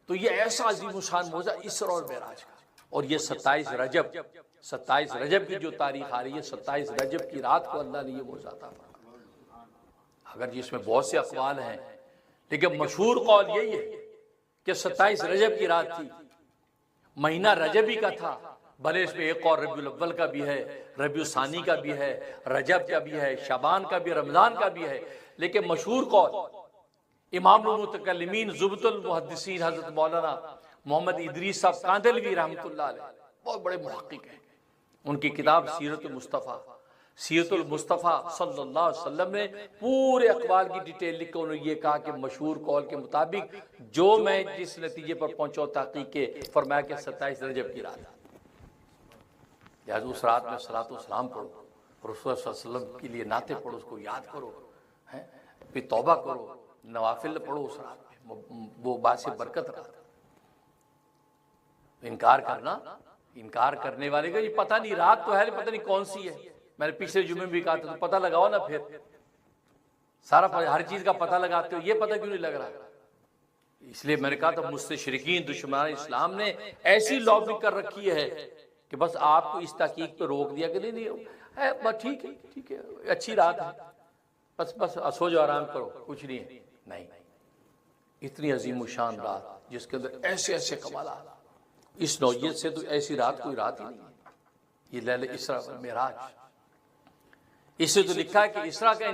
तो ये ऐसा अजीम शान मौजा इसरा और मेराज का, और ये 27 रजब की जो तारीख आ रही है, 27 रजब की रात को अल्लाह ने ये मौजा अता फरमाया। अगर जिसमें बहुत से अक़वाल हैं, लेकिन मशहूर कौल यही है कि 27 रजब की रात थी, महीना रजबी का था, भले इसमें एक और रबीउल अव्वल का भी है, रबीउल सानी का भी है, रजब का भी है, शबान का भी, रमजान का भी है, लेकिन मशहूर कौल इमामुल मुतकल्लिमीन ज़ुबतुल मुहद्दिसीन हज़रत मौलाना मोहम्मद इदरीस साहब कांदलवी रहमतुल्लाह अलैह, बहुत बड़े मुहक्किक हैं। उनकी किताब सीरतुल मुस्तफ़ा सल्लल्लाहु अलैहि वसल्लम ने पूरे अक़वाल की डिटेल लिख कर उन्होंने ये कहा कि मशहूर कौल के मुताबिक जो मैं जिस नतीजे पर पहुंचा तहक़ीक़ के, फरमाया कि 27 रजब की रात, उस रात में सलात व सलाम पढ़ो, रसूल सल्लल्लाहु अलैहि वसल्लम के लिए नाते पढ़ो, उसको याद करो, हैं, फिर तौबा करो, नवाफिल पढ़ो उस रात में, वो बात से बरकत रात। इनकार करना इनकार करने वाले को ये पता नहीं, रात तो है पता नहीं कौन सी है। मैंने पिछले जुम्मे में भी कहा था, तो पता लगाओ ना, फिर सारा हर चीज का पता लगाते हो, ये पता क्यों नहीं लग रहा। इसलिए मैंने कहा था मुस्तशरिकीन दुश्मनान इस्लाम ने ऐसी लॉबिंग कर रखी है कि बस आपको इस तहकीक पे रोक दिया कि नहीं है, बस ठीक है अच्छी रात है, बस सो जाओ, आराम करो, कुछ नहीं है। नहीं, इतनी अजीम शान रात जिसके अंदर ऐसे ऐसे कमाल, इस नौयत से तो ऐसी रात कोई रात ही नहीं है। ये लैले इसरा और मेराज, इसे तो लिखा है कि इसरा का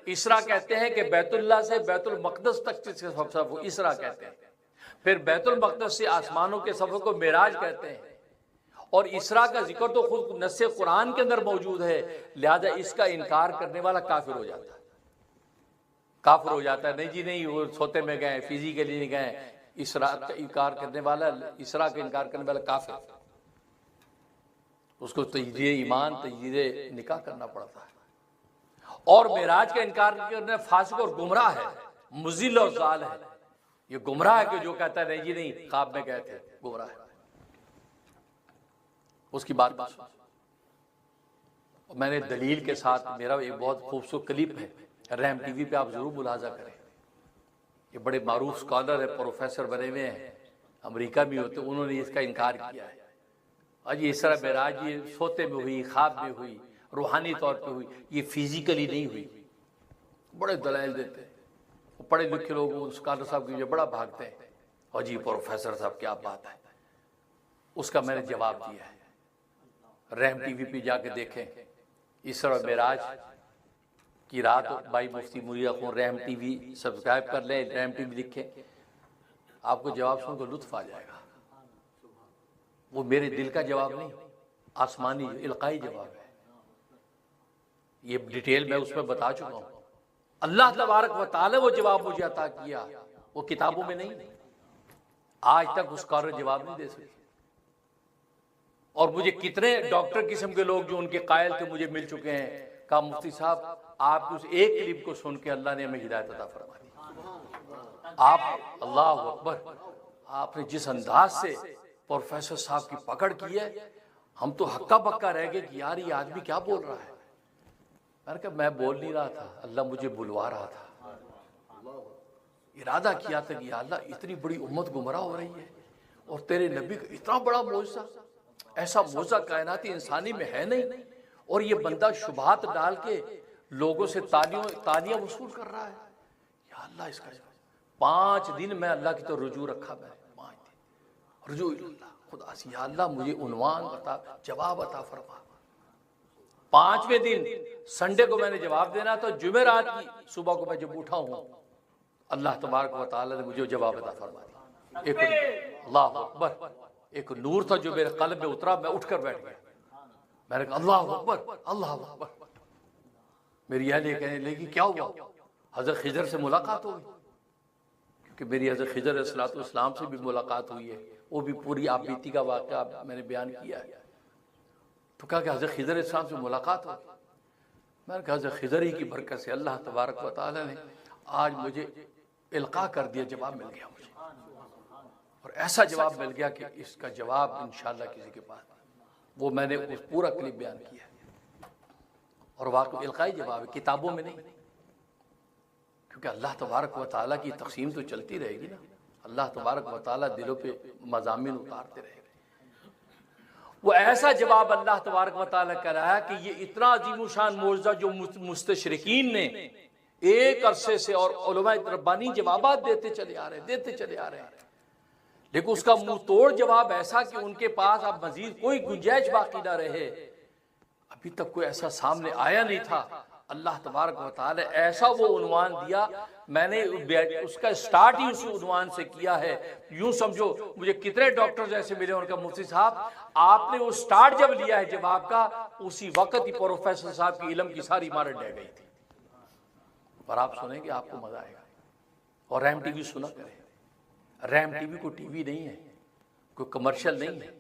इसरा कहते हैं कि बैतुल्लाह से बैतुल मक़दस तक के सफर को इसरा कहते हैं, फिर बैतुल मक़दस से आसमानों के सफर को मेराज कहते हैं। और इसरा का जिक्र तो खुद नस्से कुरान के अंदर मौजूद है, लिहाजा इसका इनकार करने वाला काफिर हो जाता है, काफिर हो जाता है। नहीं जी नहीं, वो सोते में गए, फिजिकली नहीं गए, इसरा का इनकार करने वाला, इसरा का इनकार करने वाला काफिर, उसको तजदीद ईमान तजदीद निकाह करना पड़ता है। और मेराज का इनकार करना फासिक और गुमराह है, मुज़िल और ज़ाल है। ये गुमराह है कि जो कहता है नहीं जी नहीं ख्वाब में गए थे, गुमराह है। उसकी बात मैंने दलील के साथ, मेरा एक बहुत खूबसूरत क्लिप है, रहम टीवी पे आप जरूर मुलाजा करें। ये बड़े मारूफ स्कॉलर है, प्रोफेसर बने हुए हैं, अमेरिका में होते, उन्होंने इसका इनकार किया है। आज ये इसरा मेराज ये सोते में हुई, ख्वाब में हुई, रूहानी तौर पे हुई, ये फिजिकली नहीं हुई। बड़े दलाइल देते हैं, वो पढ़े लिखे लोग स्कॉलर साहब की जो बड़ा भागते हैं, और जी प्रोफेसर साहब क्या बात है। उसका मैंने जवाब दिया है, रहम टीवी पे जाके देखें, इसरा मेराज की रात भाई मुफ्ती मुरिया को रहम टीवी सब्सक्राइब कर लें, रहम टीवी लिखें, आपको जवाब सुनकर लुत्फ आ जाएगा। वो मेरे दिल का जवाब नहीं, आसमानी इल्काई जवाब है। ये डिटेल मैं उसमें बता चुका हूं। अल्लाह तबारक व तआला वो जवाब मुझे अता किया, वो किताबों में नहीं, आज तक उसका जवाब नहीं दे सके। और मुझे कितने डॉक्टर किस्म के लोग जो उनके कायल थे मुझे मिल चुके हैं, कहा मुफ्ती साहब आपकी उस एक क्लिप को सुन के अल्लाह ने हमें हिदायत अता फरमा दी। आप अल्लाह अकबर, आपने जिस अंदाज से प्रोफेसर साहब की पकड़ की है, हम तो हक्का बक्का रह गए कि यार ये आदमी क्या बोल रहा है। मैंने कहा मैं बोल नहीं रहा था, अल्लाह मुझे बुलवा रहा था। इरादा किया था कि अल्लाह इतनी बड़ी उम्मत गुमराह हो रही है और तेरे नबी का इतना बड़ा मौजज़ा, ऐसा मौजज़ा कायनाती इंसानी में है नहीं, और ये बंदा शुबहात डाल के लोगों से तालियां वसूल कर रहा है। या अल्लाह, इसका 5 दिन मैं अल्लाह की तो रुजू रखा, मैं 5 दिन रुजू अल्लाह, खुदा से या अल्लाह मुझे उन्वान बता, जवाब अता फरमा। 5वें दिन संडे को मैंने जवाब देना था, जुमेरात की सुबह को मैं जब उठा हूं, अल्लाह तबारक व तआला ने मुझे जवाब अता फरमा दिया। एक अल्लाह अकबर, एक नूर था जो मेरे कल्ब में उतरा, मैं उठकर बैठ गया। मैंने कहा अल्लाह अकबर अल्लाह अकबर। मेरी अहलिया कहने लगी क्या हुआ? हजरत खिजर से मुलाकात हो गई, क्योंकि मेरी हजरत खिजर अलैहिस्सलातु वस्सलाम से भी मुलाकात हुई है, वो भी पूरी आप बीती का वाक़या मैंने बयान किया है। तो कहा कि हजरत खिजर अलैहिस्सलाम से मुलाकात हो गई। मैंने कहा हजरत खिजर ही की बरकत से अल्लाह तबारक व तआला ने आज मुझे इल्का कर दिया, जवाब मिल गया मुझे, और ऐसा जवाब मिल गया कि इसका जवाब इंशाअल्लाह किसी के पास, वो मैंने उस पूरा क्लिप बयान किया है। और वाकई इल्काई जवाब है, किताबों में नहीं, क्योंकि अल्लाह तबारक व तआला की तक़सीम तो चलती रहेगी ना। अल्लाह तबारक व तआला दिलों पे मज़ामिन उतारते रहेंगे। वो ऐसा जवाब अल्लाह तबारक व तआला कर रहा है कि ये इतना अज़ीमुशान मौजज़ा जो मुस्तशरिकीन ने एक अरसे से और उलमाए रब्बानी जवाबात देते चले आ रहे हैं, लेकिन उसका मुंह तोड़ जवाब ऐसा कि उनके पास अब मजीद कोई गुंजाइश बाकी ना रहे। अभी तक कोई ऐसा सामने आया नहीं था। अल्लाह तबारक व तआला ऐसा वो उन्वान दिया, मैंने उसका स्टार्ट ही उसी उन्वान से किया है। यूं समझो मुझे कितने डॉक्टर्स ऐसे मिले, उनका मुफ्ती साहब आपने वो स्टार्ट जब लिया है जवाब का, उसी वक्त ही प्रोफेसर साहब की इल्म की सारी इमारत ढह गई थी। पर आप सुनेंगे आपको मजा आएगा। और रहम टीवी सुना करें, रहम टीवी को टीवी नहीं है, कोई कमर्शियल नहीं है,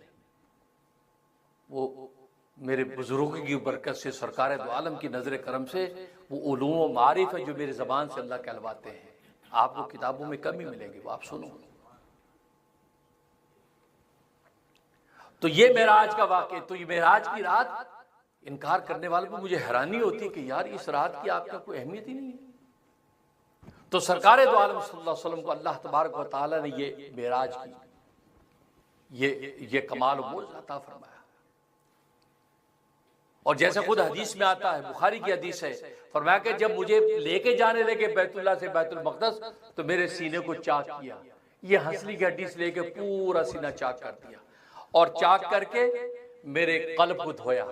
वो मेरे बुजुर्गों की बरकत से, सरकार दो आलम की नजर करम से वो उलूम व मारिफ है जो मेरी जबान से अल्लाह कहलवाते हैं। आपको किताबों में कम ही मिलेंगे, वो आप सुनो। तो तो ये मेराज का वाक़या, तो ये मेराज की रात इनकार करने वालों को मुझे हैरानी होती है कि यार इस रात की आपका कोई अहमियत ही नहीं है। तो सरकार दो आलम सल्लल्लाहु अलैहि वसल्लम को अल्लाह तबारक व तआला ने ये मेराज की ये कमाल मौज़ अता फरमाया। और जैसे खुद हदीस में आता है, बुखारी की हदीस है, फरमाया कि जब मुझे लेके जाने लगे बैतुल्लाह से बैतुल मक़दस तो मेरे सीने को चाक किया, ये हंसली की हड्डी से लेके पूरा सीना चाक कर दिया और चाक करके मेरे कल्ब को धोया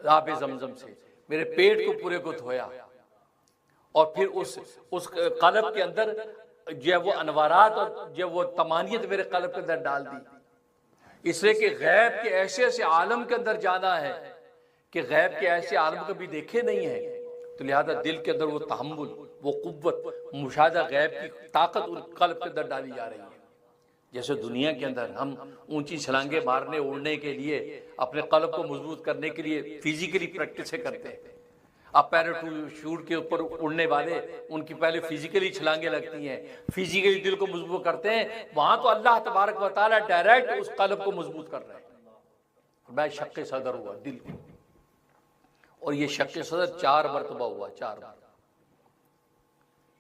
आब ज़मज़म से, मेरे पेट को पूरे को धोया और फिर उस कल्ब के अंदर जो वो अनवारात और जो वो तमानियत मेरे कल्ब के अंदर डाल दी, इसलिए कि गैब के ऐसे ऐसे आलम के अंदर जाना है कि गैब के ऐसे आलम कभी देखे नहीं है। तो लिहाजा दिल के अंदर वो तहम्मुल, वो कुव्वत, मुशाहदा, गैब की ताकत उन कल्ब के अंदर डाली जा रही है। जैसे दुनिया के अंदर हम ऊंची छलांगे मारने उड़ने के लिए अपने कल्ब को मजबूत करने के लिए फिजिकली प्रैक्टिस करते हैं। अब पैराशूट के ऊपर उड़ने वाले, उनकी पहले फिजिकली छलांगे लगती हैं, फिजिकली दिल को मजबूत करते हैं। वहां तो अल्लाह तबारक व तआला डायरेक्ट उस कल्ब को मजबूत कर रहे हैं। मैं शक्के सदर हुआ दिल को, और ये शक्के सदर 4 मरतबा हुआ, 4 बार।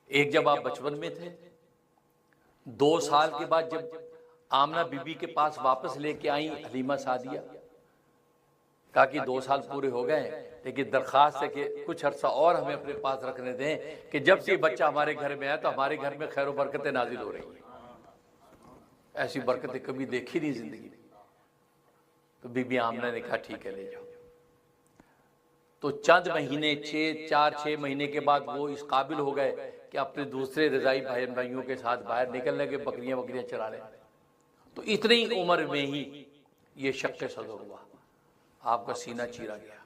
एक जब आप बचपन में थे, 2 साल के बाद जब आमना बीबी के पास वापस लेके आई हलीमा सादिया, कहा कि 2 साल पूरे हो गए, लेकिन दरखास्त है कि कुछ अरसा और हमें अपने पास रखने दें कि जब से बच्चा हमारे घर में आया तो हमारे घर में खैर बरकतें नाजिल हो रही हैं। ऐसी बरकतें कभी देखी नहीं जिंदगी में। तो बीबी आमना ने कहा ठीक है ले जाओ। तो चंद महीने 4-6 महीने के बाद वो इस काबिल हो गए कि अपने दूसरे रजाई भाइयों के साथ बाहर निकल लगे, बकरियां चराने। तो इतनी उम्र में ही ये शक्के सदर हुआ, आपका सीना चीरा गया।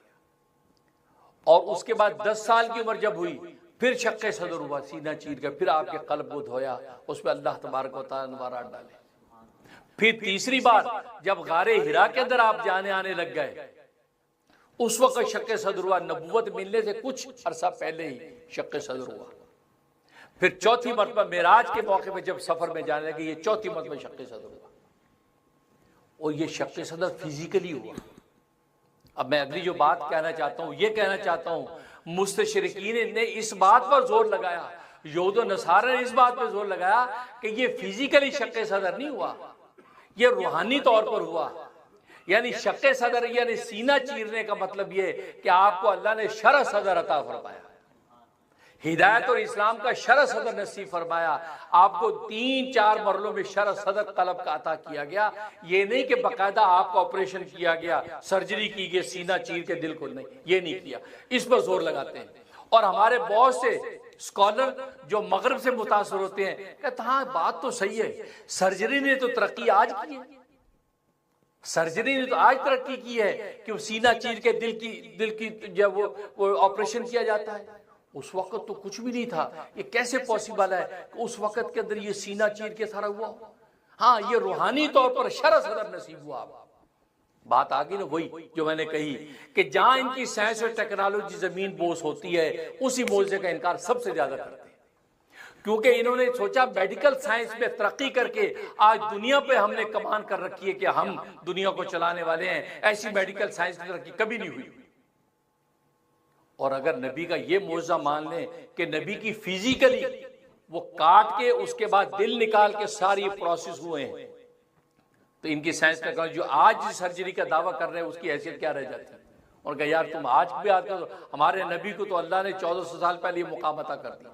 और उसके बाद 10 साल की उम्र जब हुई फिर शक्के सदर हुआ, सीना चीर गया, फिर आपके कल्ब को धोया, उसमें अल्लाह तबारक व तआला नवारात डाले। फिर तीसरी बार जब गारे हिरा के अंदर आप जाने आने लग गए, उस वक्त शक्के सदर हुआ। नबूवत मिलने से कुछ अरसा पहले ही शक्के सदर हुआ। फिर चौथी मरतबा मेराज के मौके पर जब सफर में जाने लगे, ये चौथी मरतबा शक्के सदर हुआ। और ये शक्के सदर फिजिकली हुआ। अब मैं अगली जो बात कहना चाहता हूं, ये कहना चाहता हूं, मुस्तशरिकीन ने इस बात पर जोर लगाया, यहूद और नसारा ने इस बात पर जोर लगाया कि ये फिजिकली शक्के सदर नहीं हुआ, ये रूहानी तौर पर हुआ। यानी शक्के सदर यानी सीना चीरने का मतलब ये कि आपको अल्लाह ने शरह सदर अता फरमाया, हिदायत और इस्लाम का शरह सदर नसीब फरमाया। आपको 3-4 मरलों में शरह सदर कलब का अता किया गया। ये नहीं कि बाकायदा आपका ऑपरेशन किया गया, सर्जरी की गई, सीना चीर के दिल को, नहीं, ये नहीं किया। इस पर जोर लगाते हैं। और हमारे बहुत से स्कॉलर जो मगरब से मुतासर होते हैं कहते हाँ बात तो सही है, सर्जरी ने तो तरक्की आज की है, सर्जरी ने तो आज तरक्की की है कि वो सीना चीर के दिल की जब वो ऑपरेशन किया जाता है। उस वक्त तो कुछ भी नहीं था। ये कैसे पॉसिबल है कि उस वक्त के अंदर ये सीना चीर के सारा हुआ? हाँ, ये रूहानी तौर पर शरह सदर नसीब हुआ। बात आ गई ना वही जो मैंने कही कि जहां इनकी साइंस और टेक्नोलॉजी जमीन बोस होती है, उसी मौजे का इनकार सबसे ज्यादा करते हैं। क्योंकि इन्होंने सोचा मेडिकल साइंस में तरक्की करके आज दुनिया पे हमने कमान कर रखी है कि हम दुनिया को चलाने वाले हैं। ऐसी मेडिकल साइंस की तरक्की कभी नहीं हुई। और अगर नबी का ये मौजज़ा मान लें कि नबी की फिजिकली वो काट के उसके बाद दिल निकाल के सारी प्रोसेस हुए हैं, तो इनकी साइंस टेक्नोलॉजी जो आज सर्जरी का दावा कर रहे हैं उसकी हैसियत क्या रह जाती है? और कहा यार तुम आज भी आज कर, हमारे नबी को तो अल्लाह ने 1400 साल पहले ये मुकाम अता कर दिया।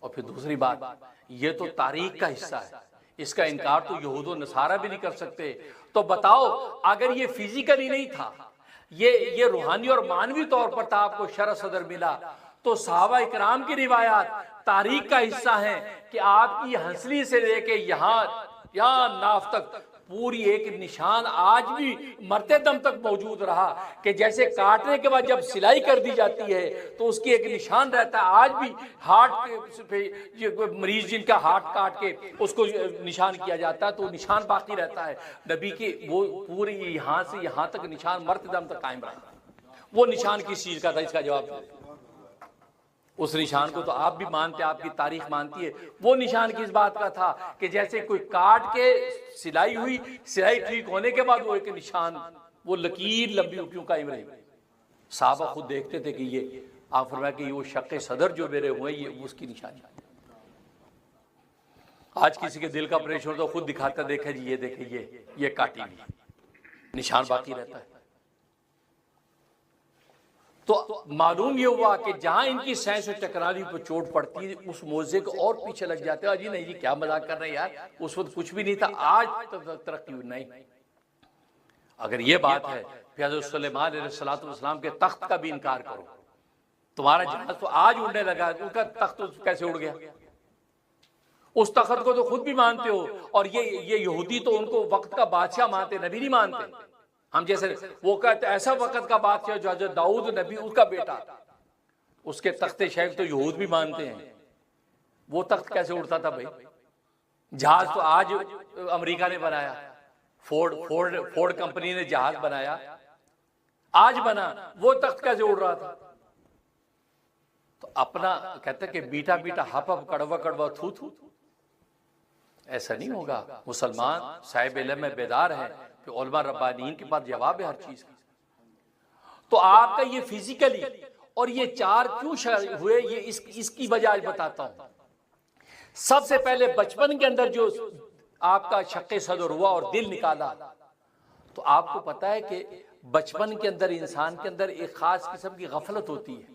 और फिर दूसरी बात, ये तो तारीख का हिस्सा है, इसका इनकार तो यहूद और नसारा भी नहीं कर सकते। तो बताओ अगर ये फिजिकली नहीं था, ये रूहानी और मानवी तौर पर था, आपको शरह सदर मिला, तो सहाबा इकराम की रिवायात तारीख का हिस्सा है कि आपकी हंसली से लेके यहाँ नाफ तक पूरी एक निशान आज भी मरते दम तक मौजूद रहा कि जैसे काटने के बाद जब सिलाई कर दी जाती है तो उसकी एक निशान रहता है। आज भी हार्ट पे मरीज जिनका हार्ट काट के उसको निशान किया जाता है तो निशान बाकी रहता है। नबी के वो पूरी यहाँ से यहाँ तक निशान मरते दम तक कायम रहा। वो निशान किस चीज का था? इसका जवाब उस निशान को तो आप भी मानते, आपकी तारीख मानती है। वो निशान किस बात का था कि जैसे कोई काट के सिलाई हुई, सिलाई ठीक होने के बाद वो एक निशान, वो लकीर लंबी क्यों कायम रही। साहबा खुद देखते थे कि ये, आप फरमाया कि वो शक्के सदर जो मेरे हुए ये उसकी निशानी। आज किसी के दिल का ऑपरेशन हो तो खुद दिखाता, देखे जी ये देखे ये काटी हुई, निशान बाकी रहता है। तो मालूम ये हुआ कि जहां इनकी साइंस और टेक्नोलॉजी पर चोट पड़ती है उस मौजे को और पीछे लग जाते हैं। जी नहीं जी क्या मजाक कर रहे हैं यार, उस वक्त कुछ भी नहीं था, आज तरक्की हुई। नहीं, अगर ये बात है फिर हज़रत सुलेमान अलैहिस्सलाम के तख्त का भी इनकार करो। तुम्हारा जहाज तो आज उड़ने लगा, उनका तख्त कैसे उड़ गया? उस तख्त को तो खुद भी मानते हो, और ये यहूदी तो उनको वक्त का बादशाह मानते, नबी नहीं मानते। हम जैसे वो कहते ऐसा वक्त का बादशाह जो हज़रत दाऊद नबी उसका बेटा, उसके तख्ते शेख तो यहूद भी मानते हैं। वो तख्त कैसे उड़ता था भाई? जहाज तो आज अमेरिका ने बनाया, फोर्ड कंपनी ने जहाज बनाया, आज बना, वो तख्त कैसे उड़ रहा था? तो अपना कहते कि बीटा बीटा हप हप कड़वा कड़वा थू थू, ऐसा नहीं होगा। मुसलमान साहिब इल्म में बेदार है कि उलमा रब्बानीन के पास जवाब है हर चीज का। तो आपका ये फिजिकली और ये चार क्यों हुए, ये इसकी वजह आज बताता हूं। सबसे पहले बचपन के अंदर जो आपका शक्के सदर हुआ और दिल निकाला, तो आपको पता है कि बचपन के अंदर इंसान के अंदर एक खास किस्म की गफलत होती है,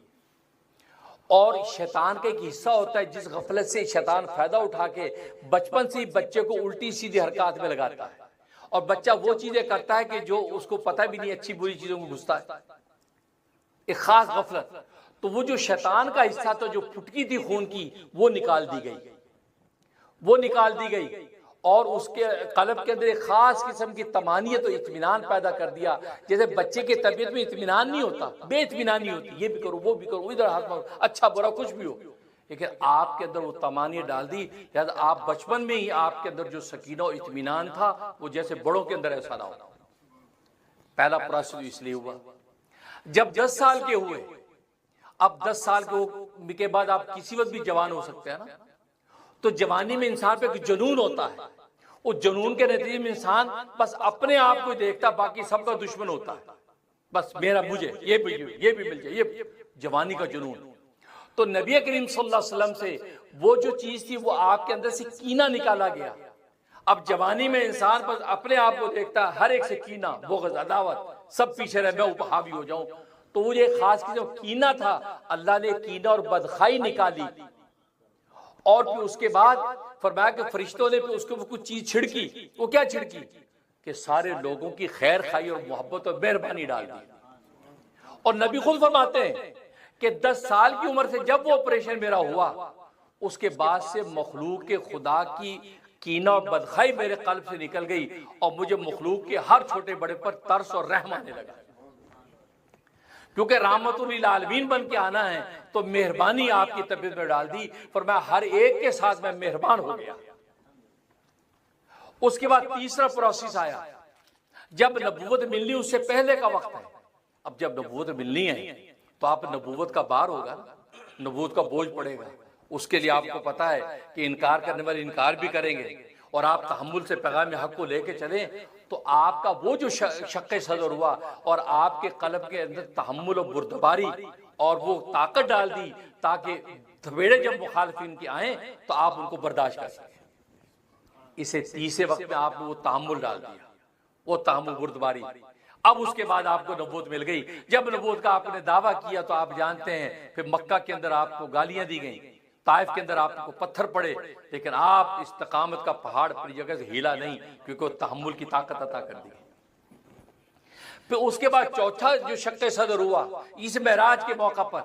और शैतान का एक हिस्सा होता है जिस गफलत से शैतान फायदा उठा के बचपन से ही बच्चे को उल्टी सीधी हरकत में लगाता है, और बच्चा वो चीजें करता है कि जो उसको पता भी नहीं, अच्छी बुरी चीजों में घुसता है, एक खास गफलत। तो वो जो शैतान का हिस्सा था, जो फुटकी थी खून की, वो निकाल दी गई, और उसके कल्ब के अंदर एक खास किस्म की तमानियत और इत्मीनान पैदा कर दिया। जैसे बच्चे की तबीयत में इत्मीनान नहीं होता, बेइत्मीनानी होती, ये भी करो वो भी करो, इधर हाथ मारो, अच्छा बुरा कुछ भी हो, लेकिन आपके अंदर वो तमानियत डाल दी। याद आप बचपन में ही आपके अंदर जो सकीना और इत्मीनान था वो जैसे बड़ों के अंदर ऐसा ना हो। पहला प्रोसेस इसलिए हुआ। जब 10 साल के हुए, अब 10 साल के बाद आप किसी वक्त भी जवान हो सकते हैं ना, तो जवानी में इंसान पे जुनून होता है। उस जुनून के नतीजे में इंसान बस अपने आप को देखता, बाकी सबका दुश्मन होता है। बस मेरा मुझे ये भी मिल जाए, ये जवानी का जुनून। तो नबी करीम सल्लल्लाहु अलैहि वसल्लम से वो जो चीज थी वो आपके अंदर से कीना निकाला गया। अब जवानी में इंसान बस अपने आप को देखता है, हर एक से कीना, बुग़्ज़, अदावत, सब पीछे रहे, मैं उपहावी हो जाऊं। तो वो ये खास जो कीना था, अल्लाह ने कीना और बदखाई निकाली, और फिर उसके बाद फरमाया कि फरिश्तों ने उसके ऊपर कुछ चीज छिड़की। वो क्या छिड़की? कि सारे लोगों की खैर खाई और मोहब्बत और मेहरबानी डाल दी। और नबी खुद फरमाते हैं कि 10 साल की उम्र से जब वो ऑपरेशन मेरा हुआ, उसके बाद से मखलूक के खुदा की कीना और बदखाई मेरे कल्ब से निकल गई, और मुझे मखलूक के हर छोटे बड़े पर तरस और रहम आने लगा। क्योंकि रहमतुल लिल आलमीन बन के आना है, तो मेहरबानी आपकी तबीयत में डाल दी। फरमाया हर एक के साथ मैं मेहरबान हो गया। उसके बाद तीसरा प्रोसेस आया, जब नबूवत मिलनी उससे पहले का वक्त है। अब जब नबूवत मिलनी है तो आप नबूवत का बार होगा, नबूवत का बोझ पड़ेगा। उसके लिए आपको पता है कि इनकार करने वाले इनकार भी करेंगे, और आप तहम्मुल से पैगाम हक को लेके चले, तो आपका वो जो शक्के सदर हुआ और आपके कल्ब के अंदर तहम्मुल और बुर्दबारी और वो ताकत डाल दी, ताकि थपेड़े जब मुखालिफिन की आए तो आप उनको बर्दाश्त कर सकें। इसे तीसरे वक्त में आपने वो तहम्मुल डाल दिया, वो तहम्मुल बुर्दबारी। अब उसके बाद आपको नबूवत मिल गई। जब नबूवत का आपने दावा किया तो आप जानते हैं फिर मक्का के अंदर आपको गालियां दी गई, ताइफ के अंदर आपको पत्थर पड़े, लेकिन आप इस्तकामत का पहाड़ पूरी जगह से हिला नहीं, क्योंकि वो तहम्मुल की ताकत अता कर दी। फिर उसके बाद चौथा जो शक्के सदर हुआ इस मेराज के मौका पर,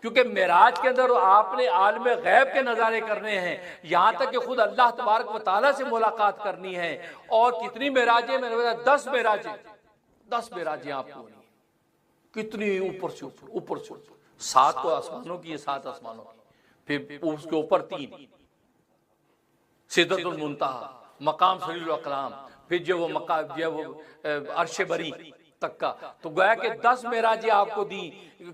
क्योंकि मेराज के अंदर आपने आलम गैब के नजारे करने हैं, यहां तक कि खुद अल्लाह तबारक व तआला से मुलाकात करनी है। और कितनी मेराजें? मैंने बताया 10 मेराजें, 10 मेराजें आपको होनी। कितनी ऊपर से ऊपर, 7 तो आसमानों की, 7 आसमानों की, फिर उसके ऊपर 3 सिदरतुल मुंतहा, मकाम सलीलुल अक़लाम, फिर जो वो मकाम जो वो अर्श बरी तक का। तो गोया कि 10 मेराजें आपको दी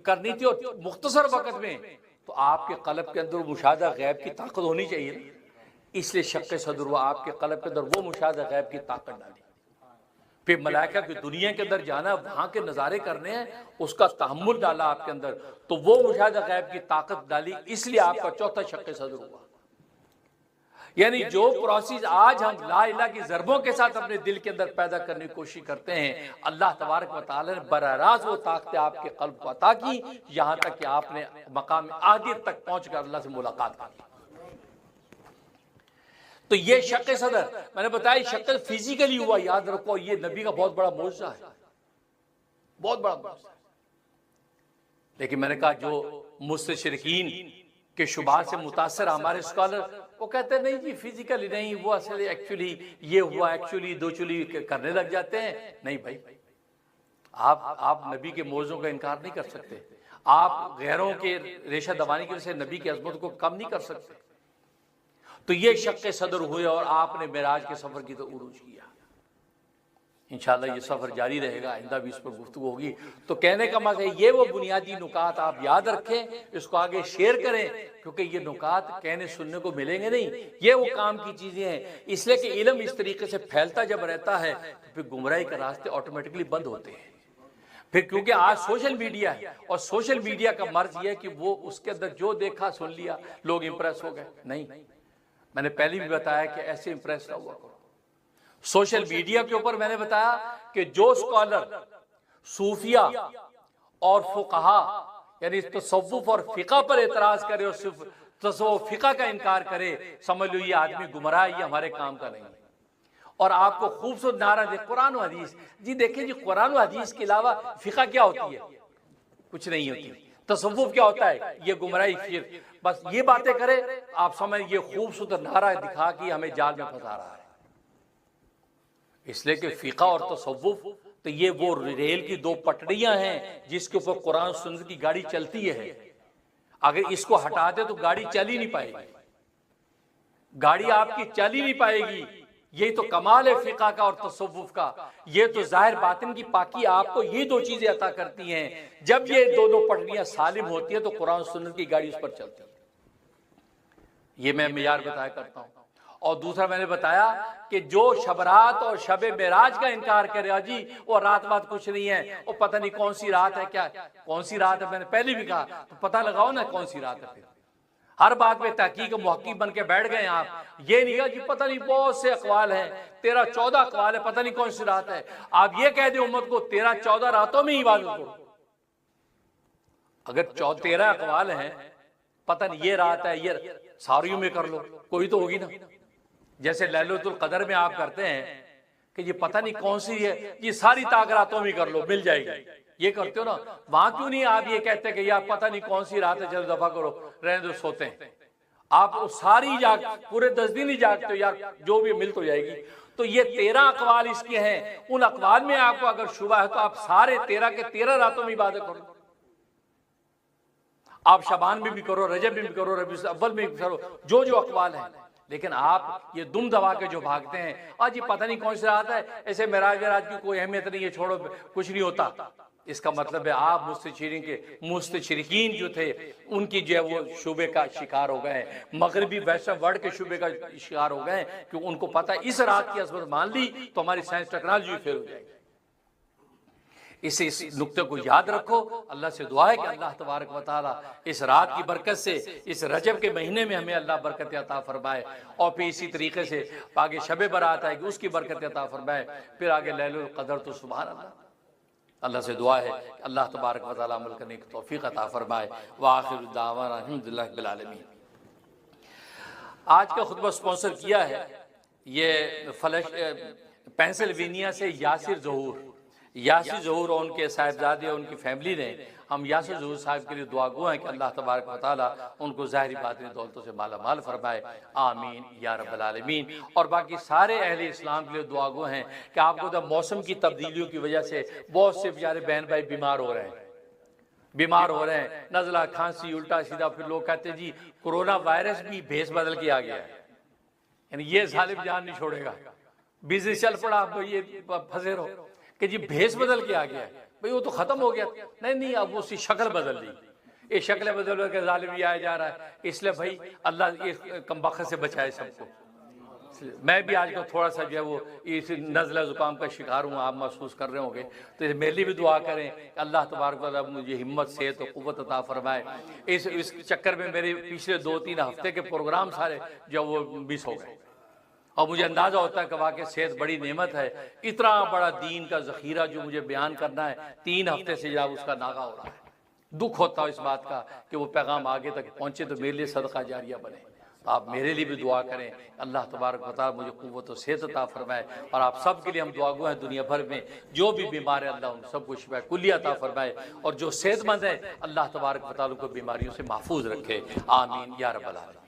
करनी थी, और मुख्तसर वक्त में तो आपके कल्ब के अंदर मुशाहदा गैब की ताकत होनी चाहिए ना, इसलिए शक्के सदर हुआ, आपके कल्ब के अंदर वो मुशाहदा गैब की ताकत डाली। फिर मलाइका की दुनिया के अंदर जाना, वहां के नज़ारे करने हैं, उसका तहम्मुल डाला आपके अंदर, तो वो मुशाहदा गैब की ताकत डाली, इसलिए आपका चौथा शक्के सदर हुआ। यानी जो प्रोसेस आज हम ला इलाहा की ज़रबों के साथ अपने दिल के अंदर पैदा करने की कोशिश करते हैं, अल्लाह तबारक व तआला ने बराह रास्त वो ताकतें आपके कल्ब को अता की, यहां तक कि आपने मकाम आदियत तक पहुंचकर अल्लाह से मुलाकात कर ली। तो ये शक्के सदर मैंने बताया, शक्ल फिजिकली हुआ, याद रखो ये नबी का बहुत बड़ा मौजज़ा है, बहुत बड़ा मौजज़ा है। लेकिन मैंने कहा जो मुस्तशरिकीन के शुबहात से मुतासर हमारे स्कॉलर वो कहते हैं नहीं जी फिजिकली नहीं, वो असल एक्चुअली ये हुआ, एक्चुअली दो चुली करने लग जाते हैं। नहीं भाई, आप नबी के मौजों का इनकार नहीं कर सकते, आप गैरों के रेशा दबाने की वजह से नबी की अजमत को कम नहीं कर सकते। तो ये शक्के सदर हुए और आपने मेराज के सफर की तो उरूज किया। इंशाअल्लाह ये सफर जारी रहेगा, आइंदा भी इस पर गुफ्तगू होगी। तो कहने का मतलब ये वो बुनियादी नुकात आप याद रखें, इसको आगे शेयर करें, क्योंकि ये नुकात कहने सुनने को मिलेंगे नहीं, ये वो काम की चीजें हैं। इसलिए कि इल्म इस तरीके से फैलता जब रहता है तो फिर गुमराही के रास्ते ऑटोमेटिकली बंद होते हैं। फिर क्योंकि आज सोशल मीडिया है और सोशल मीडिया का मर्ज ये है कि वो उसके अंदर जो देखा सुन लिया, लोग इंप्रेस हो गए। नहीं, मैंने पहले भी बताया कि ऐसे इंप्रेस ना हुआ करो। सोशल मीडिया के ऊपर मैंने बताया कि जो स्कॉलर सूफिया और फुकहा यानी तसव्वुफ और फिका पर एतराज करे और सिर्फ तसव्वुफ फिका का इनकार करे, समझ लो ये आदमी गुमराह, ये हमारे काम का नहीं है। और आपको खूबसूरत नारा दे कुरान और हदीस। जी देखिए जी, कुरान और हदीस के अलावा फिका क्या होती है? कुछ नहीं होती। तसव्वुफ क्या होता है? ये गुमराही। फिर बस ये बातें करे, आप समझ ये खूबसूरत नारा दिखा कि हमें जाल में फंसा रहा है। इसलिए कि फिका और तसव्वुफ तो ये वो रेल की दो पटड़ियां हैं जिसके ऊपर कुरान सुन्नत की गाड़ी चलती है। अगर इसको हटा दे तो गाड़ी चल ही नहीं पाएगी, गाड़ी आपकी चल ही नहीं पाएगी। यही तो कमाल है फिका का और तसव्वुफ का। ये तो जाहिर बातिन की पाकी आपको ये दो चीजें अता करती हैं। जब ये दोनों पटड़ियां सालिम होती है तो कुरान सुन्नत की गाड़ी उस पर चलती है। ये मैं मियार बताया करता हूं। और दूसरा मैंने बताया कि जो शबरात और शबे मेराज का इनकार करे, जी वो रात बात कुछ नहीं है, वो पता नहीं कौन सी रात है, क्या कौन सी रात है, मैंने पहले भी कहा, तो पता लगाओ ना कौन सी रात है। फिर हर बात में तहकीक मुहक्किक बन के बैठ गए आप। ये नहीं कहा जी पता नहीं बहुत से अकवाल हैं, 13-14 अकवाल है, पता नहीं कौन सी रात है। आप ये कह दे उम्मत को 13-14 रातों में इबादत करो। अगर 13 अकवाल हैं, पता नहीं ये रात है, ये सारियों में कर लो, कोई तो होगी ना। जैसे लैलतुल कदर में आप करते हैं कि ये पता नहीं कौन सी है, ये सारी ताकरातों में कर लो, मिल जाएगी। ये करते हो ना, वहां क्यों नहीं आप ये कहते कि यार पता नहीं कौन सी रात है, चलो दफा करो, रहने दो, सोते हैं। आप सारी जाग पूरे 10 दिन ही जागते हो, यार जो भी मिल तो जाएगी। तो ये 13 अकवाल इसके हैं। उन अकवाल में आपको अगर शुबा है तो आप सारे 13 के 13 रातों में इबादत करो। आप शबान में भी करो, रजब में भी करो, रबीउल अव्वल में भी करो, जो जो अकवाल है। लेकिन आप ये दुम दबा के जो भागते हैं, आज ये पता नहीं कौन सी रात है, ऐसे मेराज की कोई अहमियत नहीं है, छोड़ो कुछ नहीं होता। इसका मतलब है आप मुस्तशरिकीन जो थे उनकी जो है वो शुबे का शिकार हो गए, मगरबी वैश्विक वर्ल्ड के शुबे का शिकार हो गए कि उनको पता है इस रात की असमत मान ली तो हमारी साइंस टेक्नोलॉजी फेल हो जाएगी। इस नुक्ते को याद रखो। अल्लाह से दुआ है कि अल्लाह तबारक व तआला इस रात की बरकत से, इस रजब के महीने में हमें अल्लाह बरकत अता फरमाए, और फिर इसी तरीके से आगे शबे बरात आएगी उसकी बरकत अता फरमाए, फिर आगे लैलुल कदर। तो सुभान अल्लाह, अल्लाह से दुआ है कि अल्लाह तबारक व तआला अमल करने की तौफीक अता फरमाए। व आखिरु दावाना अल्हम्दुलिल्लाहि रब्बिल आलमीन। आज का खुतबा स्पॉन्सर किया है ये पेंसिल्वेनिया से यासिर ज़हूर और उनके साहिबजादे और उनकी फैमिली ने। हम यासिर ज़हूर साहब के लिए दुआ गो हैं कि अल्लाह तबारक व तआला उनको ज़ाहिरी बातिनी दौलतों से माला माल फरमाए, आमीन या रब्बल आलमीन। और बाकी सारे अहले इस्लाम के लिए दुआ गो हैं कि आपको तो मौसम की तब्दीलियों की वजह से बहुत से बेचारे बहन भाई बीमार हो रहे हैं, नज़ला, खांसी, उल्टा सीधा। फिर लोग कहते हैं जी कोरोना वायरस भी भेस बदल के आ गया है, यानी ये जालिम जान नहीं छोड़ेगा, बिजनेस चल पड़ा, आप ये फंसे रहो कि जी भेस बदल के आ गया है। भाई वो तो खत्म हो गया। नहीं, अब उसकी शक्ल बदल ली। ये शक्ल बदल के जालिम भी आया जा रहा है। इसलिए भाई अल्लाह इस कमबख्त से बचाए सबको। मैं भी आज को थोड़ा सा जो है वो इस नज़ला ज़ुकाम का शिकार हूँ, आप महसूस कर रहे होंगे, तो मेरे लिए भी दुआ करें अल्लाह तबारक व तआला मुझे हिम्मत सेहत और क़ुव्वत अता फरमाए। इस चक्कर में मेरे पिछले 2-3 हफ्ते के प्रोग्राम सारे जो वो मिस हो गए, और मुझे अंदाज़ा होता है कि वाकई सेहत बड़ी नेमत है। इतना बड़ा दीन का ज़ख़ीरा जो मुझे बयान करना है 3 हफ्ते से जब उसका नागा हो रहा है। दुख होता है इस बात का कि वो पैगाम आगे तक पहुँचे तो मेरे लिए सदका जारिया बने। तो आप मेरे लिए भी दुआ करें, अल्लाह तबारक व तआला मुझे क़ुव्वत और सेहत अता फरमाए। और आप सब के लिए हम दुआगो हैं, दुनिया भर में जो भी बीमार है अल्लाह उन सबको शिफा कुल्लिया अता फरमाए, और जो सेहतमंद है अल्लाह तबारक व तआला को बीमारियों से महफूज रखे। आमीन या रब्बल आलमीन।